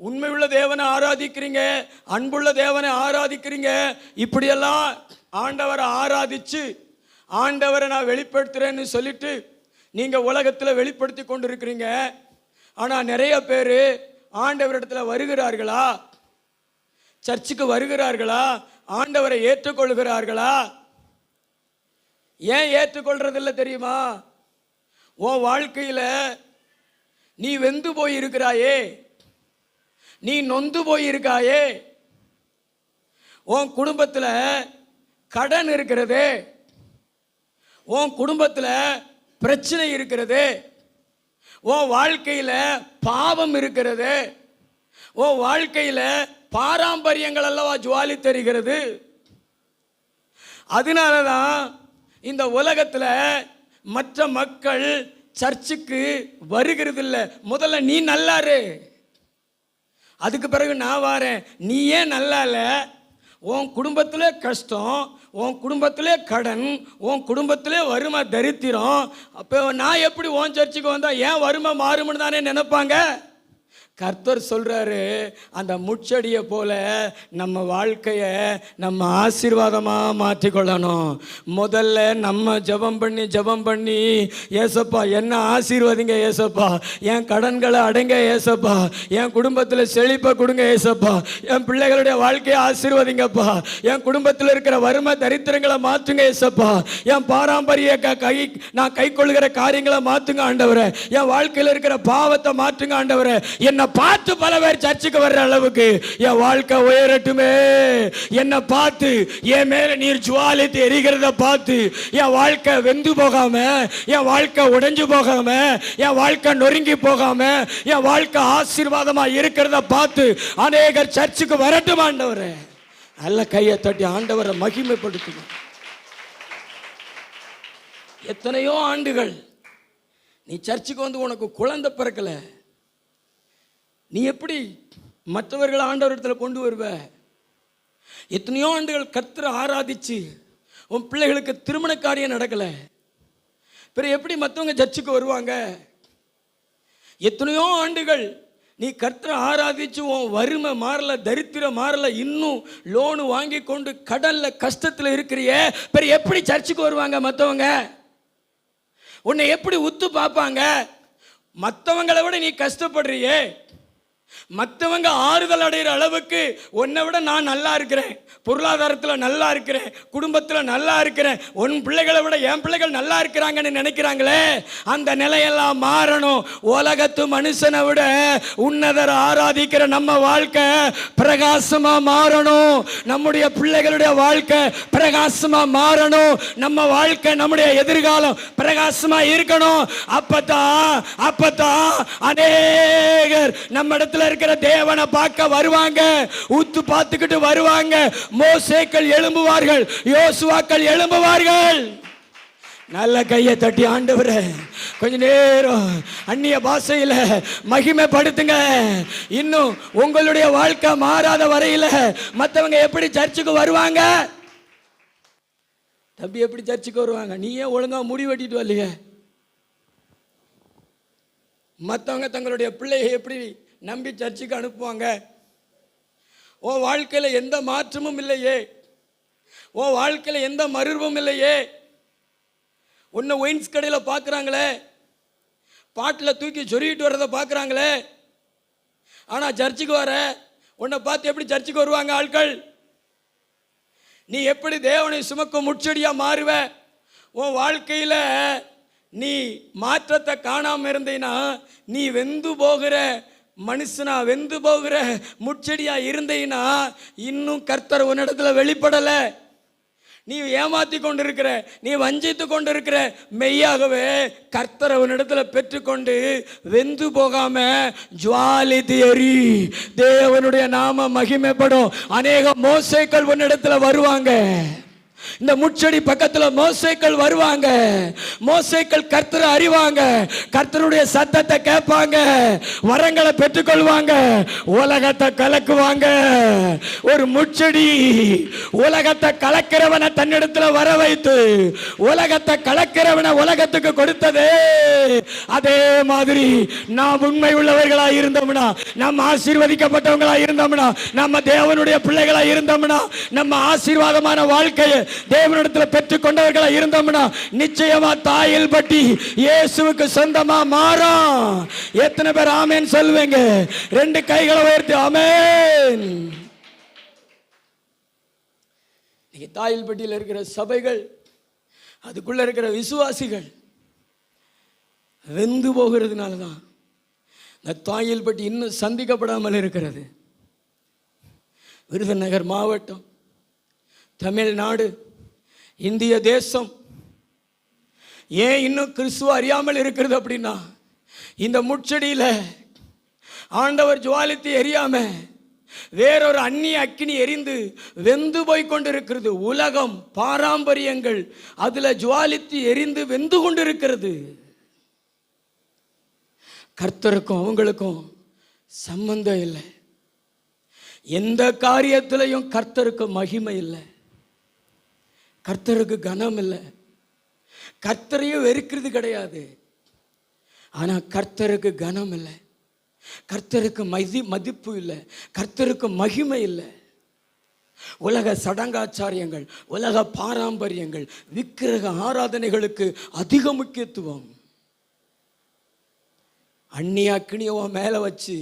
[SPEAKER 2] உண்மையுள்ள தேவனை ஆராதிக்கிறீங்க, அன்புள்ள தேவனை ஆராதிக்கிறீங்க. இப்படியெல்லாம் ஆண்டவரை ஆராதிச்சு ஆண்டவரை நான் வெளிப்படுத்துறேன்னு சொல்லிட்டு நீங்க உலகத்தில் வெளிப்படுத்தி கொண்டு இருக்கிறீங்க. ஆனால் நிறைய பேர் ஆண்டவரிடத்தில் வருகிறார்களா? சர்ச்சுக்கு வருகிறார்களா? ஆண்டவரை ஏற்றுக்கொள்கிறார்களா? ஏன் ஏற்றுக்கொள்றதில்லை தெரியுமா? உன் வாழ்க்கையில் நீ வெந்து போய் இருக்கிறாயே, நீ நொந்து போயிருக்காயே, உன் குடும்பத்தில் கடன் இருக்கிறது, உன் குடும்பத்தில் பிரச்சனை இருக்கிறது, உன் வாழ்க்கையில் பாவம் இருக்கிறது, உன் வாழ்க்கையில் பாரம்பரியங்கள் அல்லவா ஜுவாலி தெரிகிறது. அதனால தான் இந்த உலகத்தில் மற்ற மக்கள் சர்ச்சுக்கு வருகிறதில்ல. முதல்ல நீ நல்லாரு, அதுக்கு பிறகு நான் வாரேன். நீ ஏன் நல்லா இல்லை? உன் குடும்பத்திலே கஷ்டம், உன் குடும்பத்திலே கடன், உன் குடும்பத்திலே வறுமை தரித்திரம். அப்போ நான் எப்படி உன் சர்ச்சுக்கு வந்தால் ஏன் வறுமை மாறும்னு தானே நினைப்பாங்க. கர்த்தர் சொல்றாரு, அந்த முட்செடியை போல நம்ம வாழ்க்கையை நம்ம ஆசீர்வாதமாக மாற்றிக்கொள்ளணும். முதல்ல நம்ம ஜெபம் பண்ணி ஏசப்பா என்ன ஆசீர்வதிங்க ஏசப்பா, என் கடன்களை அடைங்க ஏசப்பா, என் குடும்பத்தில் செழிப்பை கொடுங்க ஏசப்பா, என் பிள்ளைகளுடைய வாழ்க்கையை ஆசீர்வதிங்கப்பா, என் குடும்பத்தில் இருக்கிற வறுமை தரித்திரங்களை மாற்றுங்க ஏசப்பா, என் பாரம்பரிய நான் கை கொள்ளுகிற காரியங்களை மாற்றுங்க ஆண்டவரே, என் வாழ்க்கையில் இருக்கிற பாவத்தை மாற்றுங்க ஆண்டவரே. என்னை பார்த்து பல பேர் சர்ச்சுக்கு வர்ற அளவுக்கு என் வாழ்க்கை உயரட்டுமே. என்னை பார்த்து என் மேல நீர் ஜுவாலித்து எரிகிறத பார்த்து என் வாழ்க்கை வெந்து போகாம, என் வாழ்க்கை உடைஞ்சு போகாம, என் வாழ்க்கை நொறுங்கி போகாம, என் வாழ்க்கை ஆசீர்வாதமா இருக்கிறத பார்த்து அநேகர் சர்ச்சுக்கு வரட்டும் ஆண்டவரே. நல்ல கையை தட்டி ஆண்டவரை மகிமைப்படுத்துங்க. எத்தனையோ ஆண்டுகள் நீ சர்ச்சுக்கு வந்து உனக்கு குழந்தை பிறக்கல, நீ எப்படி மற்றவர்கள் ஆண்டவரிடத்தில் கொண்டு வருவ? எத்தனையோ ஆண்டுகள் கர்த்தரை ஆராதிச்சு உன் பிள்ளைகளுக்கு திருமண காரியம் நடக்கலை, பிறகு எப்படி மற்றவங்க சர்ச்சுக்கு வருவாங்க? எத்தனையோ ஆண்டுகள் நீ கர்த்தரை ஆராதிச்சு உன் வறுமை மாறல, தரித்திரம் மாறல, இன்னும் லோனு வாங்கி கொண்டு கடல்ல கஷ்டத்தில் இருக்கிறியே, பிறகு எப்படி சர்ச்சுக்கு வருவாங்க மற்றவங்க? உன்னை எப்படி உத்து பார்ப்பாங்க? மற்றவங்களை விட நீ கஷ்டப்படுறியே, மற்றவங்க ஆறுதல் அடைகிற அளவுக்கு உன்னை விட நான் நல்லா இருக்கிறேன், பொருளாதாரத்தில் நல்லா இருக்கிறேன், குடும்பத்தில் நல்லா இருக்கிறேன், உன் பிள்ளைகளை விட என் பிள்ளைகள் நல்லா இருக்கிறாங்கன்னு நினைக்கிறாங்களே, அந்த நிலையெல்லாம் மாறணும். உலகத்து மனுஷனை விட உன்னதரை ஆராதிக்கிற நம்ம வாழ்க்கை பிரகாசமா மாறணும். நம்முடைய பிள்ளைகளுடைய வாழ்க்கை பிரகாசமா மாறணும். நம்ம வாழ்க்கை, நம்முடைய எதிர்காலம் பிரகாசமா இருக்கணும். அப்பதான் அநேகர் நம்ம இடத்துல இருக்கிற தேவனை பார்க்க வருவாங்க, உத்து பார்த்துக்கிட்டு வருவாங்க. மோசேக்கள் எழும்புவார்கள், யோசுவாக்கள் எழும்புவார்கள். நல்ல கையை தட்டி ஆண்டவரே கொஞ்ச நேரம் அந்நிய பாஷையில் மகிமைப்படுத்துங்க. இன்னும் உங்களுடைய வாழ்க்கை மாறாத வரையில் மற்றவங்க எப்படி சர்ச்சுக்கு வருவாங்க? தம்பி எப்படி சர்ச்சுக்கு வருவாங்க? நீயே ஒழுங்கா முடி வெட்டிட்டு வரலையே. மற்றவங்க தங்களுடைய பிள்ளையை எப்படி நம்பி சர்ச்சுக்கு அனுப்புவாங்க? உன் வாழ்க்கையில் எந்த மாற்றமும் இல்லையே, உன் வாழ்க்கையில் எந்த மறுவும் இல்லையே. உன்னை ஒயின்ஸ் கடையில் பார்க்குறாங்களே, பாட்டில் தூக்கி சொருகிட்டு வர்றதை பார்க்குறாங்களே, ஆனால் சர்ச்சுக்கு வர உன்னை பார்த்து எப்படி சர்ச்சுக்கு வருவாங்க ஆட்கள்? நீ எப்படி தேவனை சுமக்கும் முச்செடியாக மாறுவ? உன் வாழ்க்கையில் நீ மாற்றத்தை காணாமல் இருந்தீன்னா நீ வெந்து போகிற மனுஷனா, வெந்து போகிற முச்செடியா இருந்தீன்னா இன்னும் கர்த்தர் உன்னிடத்துல வெளிப்படலை. நீ ஏமாத்தி கொண்டிருக்கிற, நீ வஞ்சித்து கொண்டிருக்கிற, மெய்யாகவே கர்த்தரை உன்னிடத்துல பெற்றுக்கொண்டு வெந்து போகாம ஜுவாலித்து எரி, தேவனுடைய நாம மகிமைப்படும். அநேக மோசேக்கள் உன்னிடத்துல வருவாங்க. இந்த முச்செடி பக்கத்துல மோசேக்கள் வருவாங்க. மோசேக்கள் கர்த்தரை அறிவாங்க, கர்த்தருடைய சத்தத்தை கேட்பாங்க, வரங்களை பெற்றுக்கொள்வாங்க, உலகத்தை கலக்குவாங்க. ஒரு முச்செடி உலகத்தை கலக்கிறவனை தன்னிடத்துல வர வைத்து உலகத்தை கலக்கிறவனை உலகத்துக்கு கொடுத்தது. அதே மாதிரி நாம் உண்மை உள்ளவர்களா இருந்தோம்னா, நம்ம ஆசீர்வதிக்கப்பட்டவங்களா இருந்தோம்னா, நம்ம தேவனுடைய பிள்ளைகளா இருந்தோம்னா, நம்ம ஆசீர்வாதமான வாழ்க்கையை தேவனிடத்தில் பெற்றுக் கொண்டவர்களா இருந்தோம்னா நிச்சயமா தாயில் பட்டி இயேசுவுக்கு சொந்தமா மாறும். எத்தனை பேர் ஆமென் சொல்லுவீங்க? ரெண்டு கைகளை உயர்த்தி ஆமென். தாயில் பட்டியில் இருக்கிற சபைகள், அதுக்குள்ள இருக்கிற விசுவாசிகள் வெந்து போகிறதுனால தான் இந்த தாயில் பட்டி இன்னும் சந்திக்கப்படாமல் இருக்கிறது. விருதுநகர் மாவட்டம், தமிழ்நாடு, இந்திய தேசம் ஏன் இன்னும் கிறிஸ்துவ அறியாமல் இருக்கிறது அப்படின்னா, இந்த முச்செடியில் ஆண்டவர் ஜுவாலித்து எரியாம வேறொரு அந்நிய அக்கினி எரிந்து வெந்து போய் கொண்டிருக்கிறது. உலகம், பாரம்பரியங்கள் அதுல ஜுவாலித்து எரிந்து வெந்து கொண்டிருக்கிறது. கர்த்தருக்கும் அவங்களுக்கும் சம்பந்தம் இல்லை. எந்த காரியத்திலையும் கர்த்தருக்கு மகிமை இல்லை, கர்த்தருக்கு கனம் இல்லை. கர்த்தரையும் வெறுக்கிறது கிடையாது, ஆனா கர்த்தருக்கு கனம் இல்லை, கர்த்தருக்கு மதிப்பு இல்லை, கர்த்தருக்கு மகிமை இல்லை. உலக சடங்காச்சாரியங்கள், உலக பாரம்பரியங்கள், விக்கிரக ஆராதனைகளுக்கு அதிக முக்கியத்துவம். அந்நிய அக்கினியை மேலே வச்சு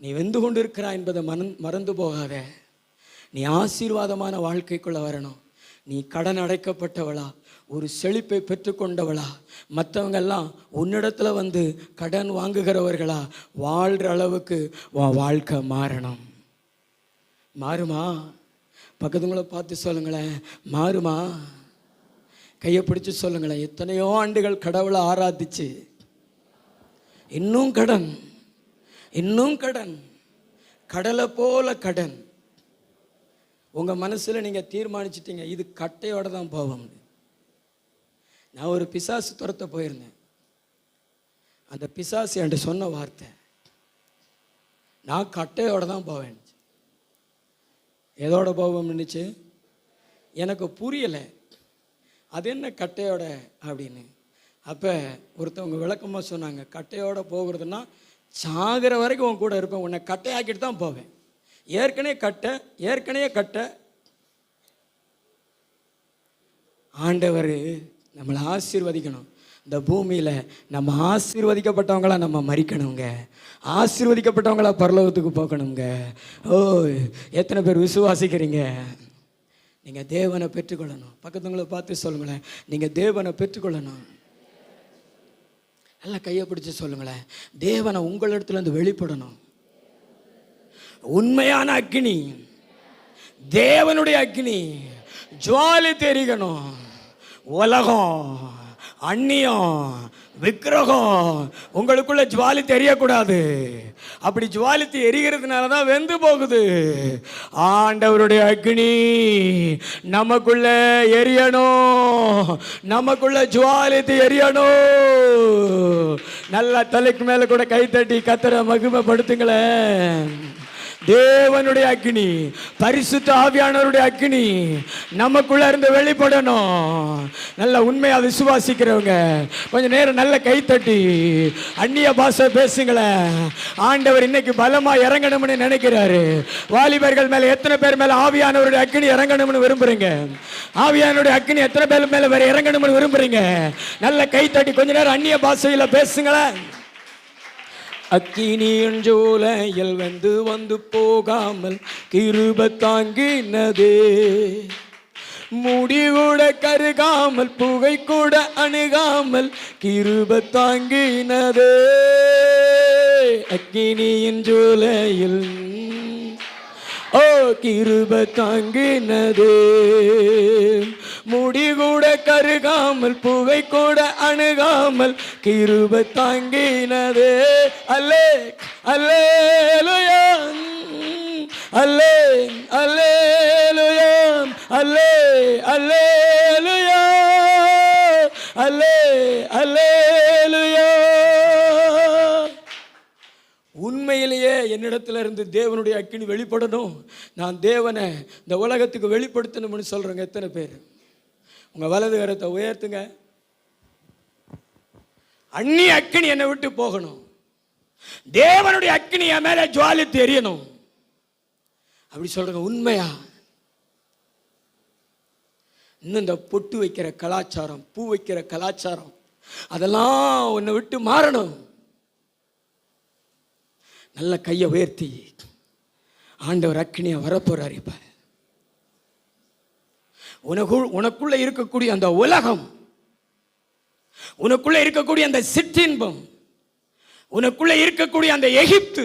[SPEAKER 2] நீ வெந்து கொண்டு இருக்கிறாய் என்பதை மறந்து போகாத. நீ ஆசீர்வாதமான வாழ்க்கைக்குள்ள வரணும். நீ கடன் அடைக்கப்பட்டவளா, ஒரு செழிப்பை பெற்றுக்கொண்டவளா, மற்றவங்க எல்லாம் உன்னிடத்துல வந்து கடன் வாங்குகிறவர்களா வாழ்கிற அளவுக்கு உன் வாழ்க்கை மாறணும். மாறுமா? பக்கத்துங்களை பார்த்து சொல்லுங்களேன், மாறுமா? கையை பிடிச்சி சொல்லுங்களேன். எத்தனையோ ஆண்டுகள் கடவுளை ஆராதிச்சு இன்னும் கடன், இன்னும் கடன், கடலை போல கடன். உங்கள் மனசில் நீங்கள் தீர்மானிச்சிட்டீங்க இது கட்டையோடு தான் போவோம். நான் ஒரு பிசாசு துரத்த போயிருந்தேன். அந்த பிசாசு என்கிட்ட சொன்ன வார்த்தை, நான் கட்டையோடு தான் போவேன். எதோட போவோம்னுச்சு எனக்கு புரியலை, அது என்ன கட்டையோட அப்படின்னு. அப்போ ஒருத்தவங்க விளக்கமாக சொன்னாங்க, கட்டையோடு போகிறதுனா சாகிற வரைக்கும் உன் கூட இருப்பேன், உன்னை கட்டையாக்கிட்டு தான் போவேன். ஏற்கனவே கட்டை. ஆண்டவர் நம்மளை ஆசீர்வதிக்கணும். இந்த பூமியில் நம்ம ஆசீர்வதிக்கப்பட்டவங்களா நம்ம மறிக்கணுங்க, ஆசீர்வதிக்கப்பட்டவங்களா பரலோகத்துக்கு போகணுங்க. ஓ, எத்தனை பேர் விசுவாசிக்கிறீங்க? நீங்கள் தேவனை பெற்றுக்கொள்ளணும். பக்கத்துங்களை பார்த்து சொல்லுங்களேன், நீங்கள் தேவனை பெற்றுக்கொள்ளணும். எல்லாம் கையை பிடிச்சி சொல்லுங்களேன், தேவனை உங்களிடத்துலேருந்து வெளிப்படணும். உண்மையான அக்கினி, தேவனுடைய அக்கினி ஜுவாலி தெரிக்கணும். உலகம், அந்நியம், விக்கிரகம் உங்களுக்குள்ள ஜுவாலி தெரியக்கூடாது. அப்படி ஜுவாலித்து எரிகிறதுனால தான் வெந்து போகுது. ஆண்டவருடைய அக்னி நமக்குள்ள எரியணும், நமக்குள்ள ஜுவாலித்து எரியணும். நல்லா தலைக்கு மேல கூட கைத்தட்டி கர்த்தரை மகிமைப்படுத்துங்களேன். தேவனுடைய அக்னி, பரிசுத்த ஆவியானவருடைய அக்னி நமக்குள்ள இருந்து வெளிப்படணும். நல்ல உண்மையா விசுவாசிக்கிறவங்க கொஞ்ச நேரம் நல்ல கைத்தட்டி அந்நிய பாஷை பேசுங்களேன். ஆண்டவர் இன்னைக்கு பலமா இறங்கணும்னு நினைக்கிறாரு. வாலிபர்கள் மேல எத்தனை பேர் மேல ஆவியானவருடைய அக்னி இறங்கணும்னு விரும்புறீங்க? ஆவியானவருடைய அக்னி எத்தனை பேர் மேல வேற இறங்கணும்னு விரும்புறீங்க? நல்ல கைத்தட்டி கொஞ்ச நேரம் அந்நிய பாஷையில பேசுங்களேன். அக்கினியின் ஜோலையில் வந்து போகாமல் கிருபை தாங்கினதே, முடிகூட கருகாமல் புகை கூட அணுகாமல் கிருபை தாங்கினதே. அக்கினியின் ஜோலையில் ஓ கிருபை தாங்கினதே, முடிகூட கருகாமல் புகை கூட அணுகாமல் கிருபை தாங்கினதே. அல்லே அல்லேலூயா, அல்லே அல்லேலூயா, அல்லே அல்லேலூயா, அல்லே அல்லேலூயா. உண்மையிலேயே என்னிடத்துல இருந்து தேவனுடைய அக்கினி வெளிப்படணும். நான் தேவனை இந்த உலகத்துக்கு வெளிப்படுத்தணும்னு சொல்றேங்க. எத்தனை பேர்? உங்க வலது கரத்தை உயர்த்துங்க. அந்நிய அக்கினி என்னை விட்டு போகணும், தேவனுடைய அக்கினி என் மேல ஜுவாலித்து எரியணும். அப்படி சொல்றேங்க. உண்மையா? இன்னும் இந்த பொட்டு வைக்கிற கலாச்சாரம், பூ வைக்கிற கலாச்சாரம், அதெல்லாம் உன்னை விட்டு மாறணும். நல்ல கையை உயர்த்தி ஆண்டவர் அக்கினியை வரப்போறார். இப்ப உனக்குள்ள இருக்கக்கூடிய அந்த உலகம், உனக்குள்ள இருக்கக்கூடிய அந்த சிற்றின்பம், உனக்குள்ள இருக்கக்கூடிய அந்த எகிப்து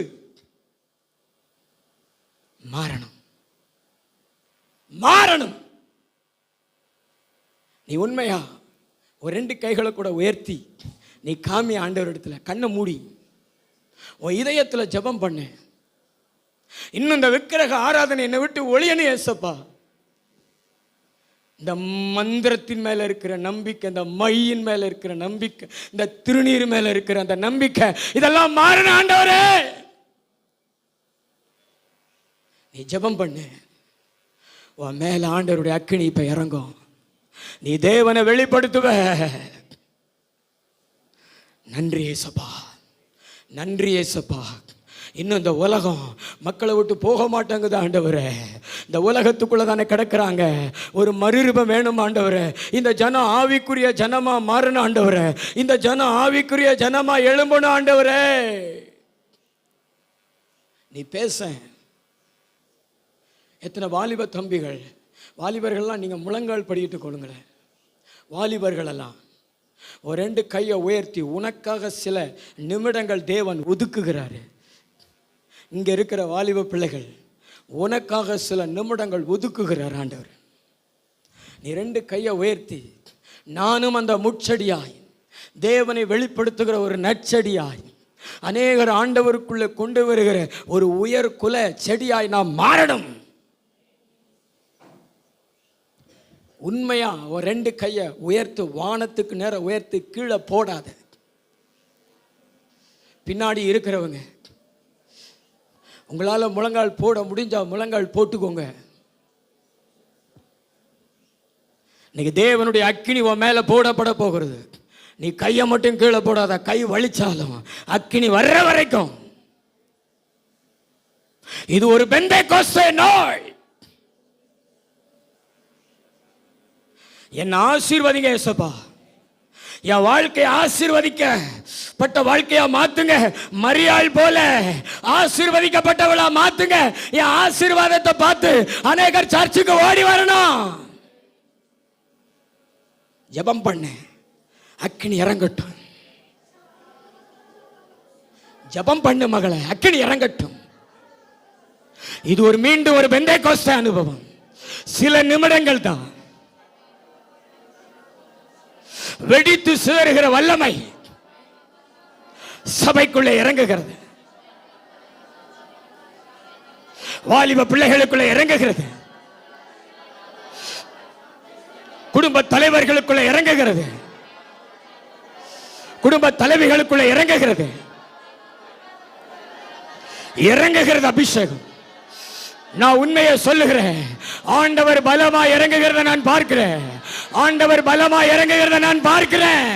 [SPEAKER 2] மாறணும், மாறணும். நீ உண்மையா ஒரு 2 கைகளை கூட உயர்த்தி நீ காமி ஆண்டவர் இடத்துல கண்ணை மூடி உன் இதயத்தில் ஜெபம் பண்ணு. இன்னும் இந்த விக்கிரக ஆராதனை என்னை விட்டு ஒளியனு ஏசப்பா. இந்த மந்திரத்தின் மேல இருக்கிற நம்பிக்கை, இந்த மையின் மேல இருக்கிற நம்பிக்கை, இந்த திருநீர் மேல இருக்கிற அந்த நம்பிக்கை, இதெல்லாம் மாறின ஆண்டவரே. நீ ஜெபம் பண்ணு, உன் மேல ஆண்டவருடைய அக்கினி இப்ப இறங்கும். நீ தேவனை வெளிப்படுத்துவ. நன்றி ஏசப்பா, நன்றி ஏசப்பா. இன்னும் இந்த உலகம் மக்களை விட்டு போக மாட்டாங்குது ஆண்டவரே. இந்த உலகத்துக்குள்ள தானே கிடக்குறாங்க. ஒரு மறுரூபம் வேணும் ஆண்டவரே. இந்த ஜனம் ஆவிக்குரிய ஜனமா மாறணும் ஆண்டவரே. இந்த ஜனம் ஆவிக்குரிய ஜனமா எழும்பணும் ஆண்டவரே. நீ பேச. எத்தனை வாலிப தம்பிகள், வாலிபர்கள்லாம் நீங்கள் முழங்கால் படிக்கிட்டு கொள்ளுங்களேன். வாலிபர்கள் எல்லாம் ஒரு 2 கையை உயர்த்தி உனக்காக சில நிமிடங்கள் தேவன் ஒதுக்குகிறாரு. இங்கே இருக்கிற வாலிப பிள்ளைகள் உனக்காக சில நிமிடங்கள் ஒதுக்குகிறார் ஆண்டவர். நீ 2 கையை உயர்த்தி, நானும் அந்த முட்செடியாய் தேவனை வெளிப்படுத்துகிற ஒரு நற்செடியாய் அநேகர் ஆண்டவருக்குள்ளே கொண்டு வருகிற ஒரு உயர் குல செடியாய் நாம் மாறணும். உண்மையா ஒரு 2 கையை உயர்த்து, வானத்துக்கு நேரம் உயர்த்து, கீழே போடாத. பின்னாடி இருக்கிறவங்க உங்களால் முழங்கால் போட முடிஞ்சா முழங்கால் போட்டுக்கோங்க. இன்னைக்கு தேவனுடைய அக்கினி உன் மேலே போடப்பட போகிறது. நீ கையை மட்டும் கீழே போடாத, கை வலிச்சாலும் அக்கினி வர்ற வரைக்கும். இது ஒரு பெந்தேகோஸ்தே நாள். என்ன ஆசீர்வதிங்க ஏசப்பா, என் வாழ்க்கையை ஆசீர்வதிக்கப்பட்ட வாழ்க்கையா மாத்துங்க. மரியாள் போல ஆசீர்வதிக்கப்பட்டவளா மாத்துங்க. என் ஆசீர்வாதத்தை பார்த்து அநேகர் சர்ச்சுக்கு ஓடி வரணும். ஜெபம் பண்ணு, அக்கினி இறங்கட்டும். ஜெபம் பண்ணு மகளே, அக்கினி இறங்கட்டும். இது ஒரு மீண்டும் ஒரு பெந்தேகோஸ்தே அனுபவம். சில நிமிடங்கள் தான். வெடித்து சிதறுகிற வல்லமை சபைக்குள்ளே இறங்குகிறது. வாலிப பிள்ளைகளுக்குள்ளே இறங்குகிறது. குடும்ப தலைவர்களுக்குள்ளே இறங்குகிறது. குடும்ப தலைவிகளுக்குள்ளே இறங்குகிறது. இறங்குகிறது அபிஷேகம். நான் உண்மையை சொல்லுகிறேன். ஆண்டவர் பலமா இறங்குகிறத நான் பார்க்கிறேன். ஆண்டவர் பலமா இறங்குகிறத நான் பார்க்கிறேன்.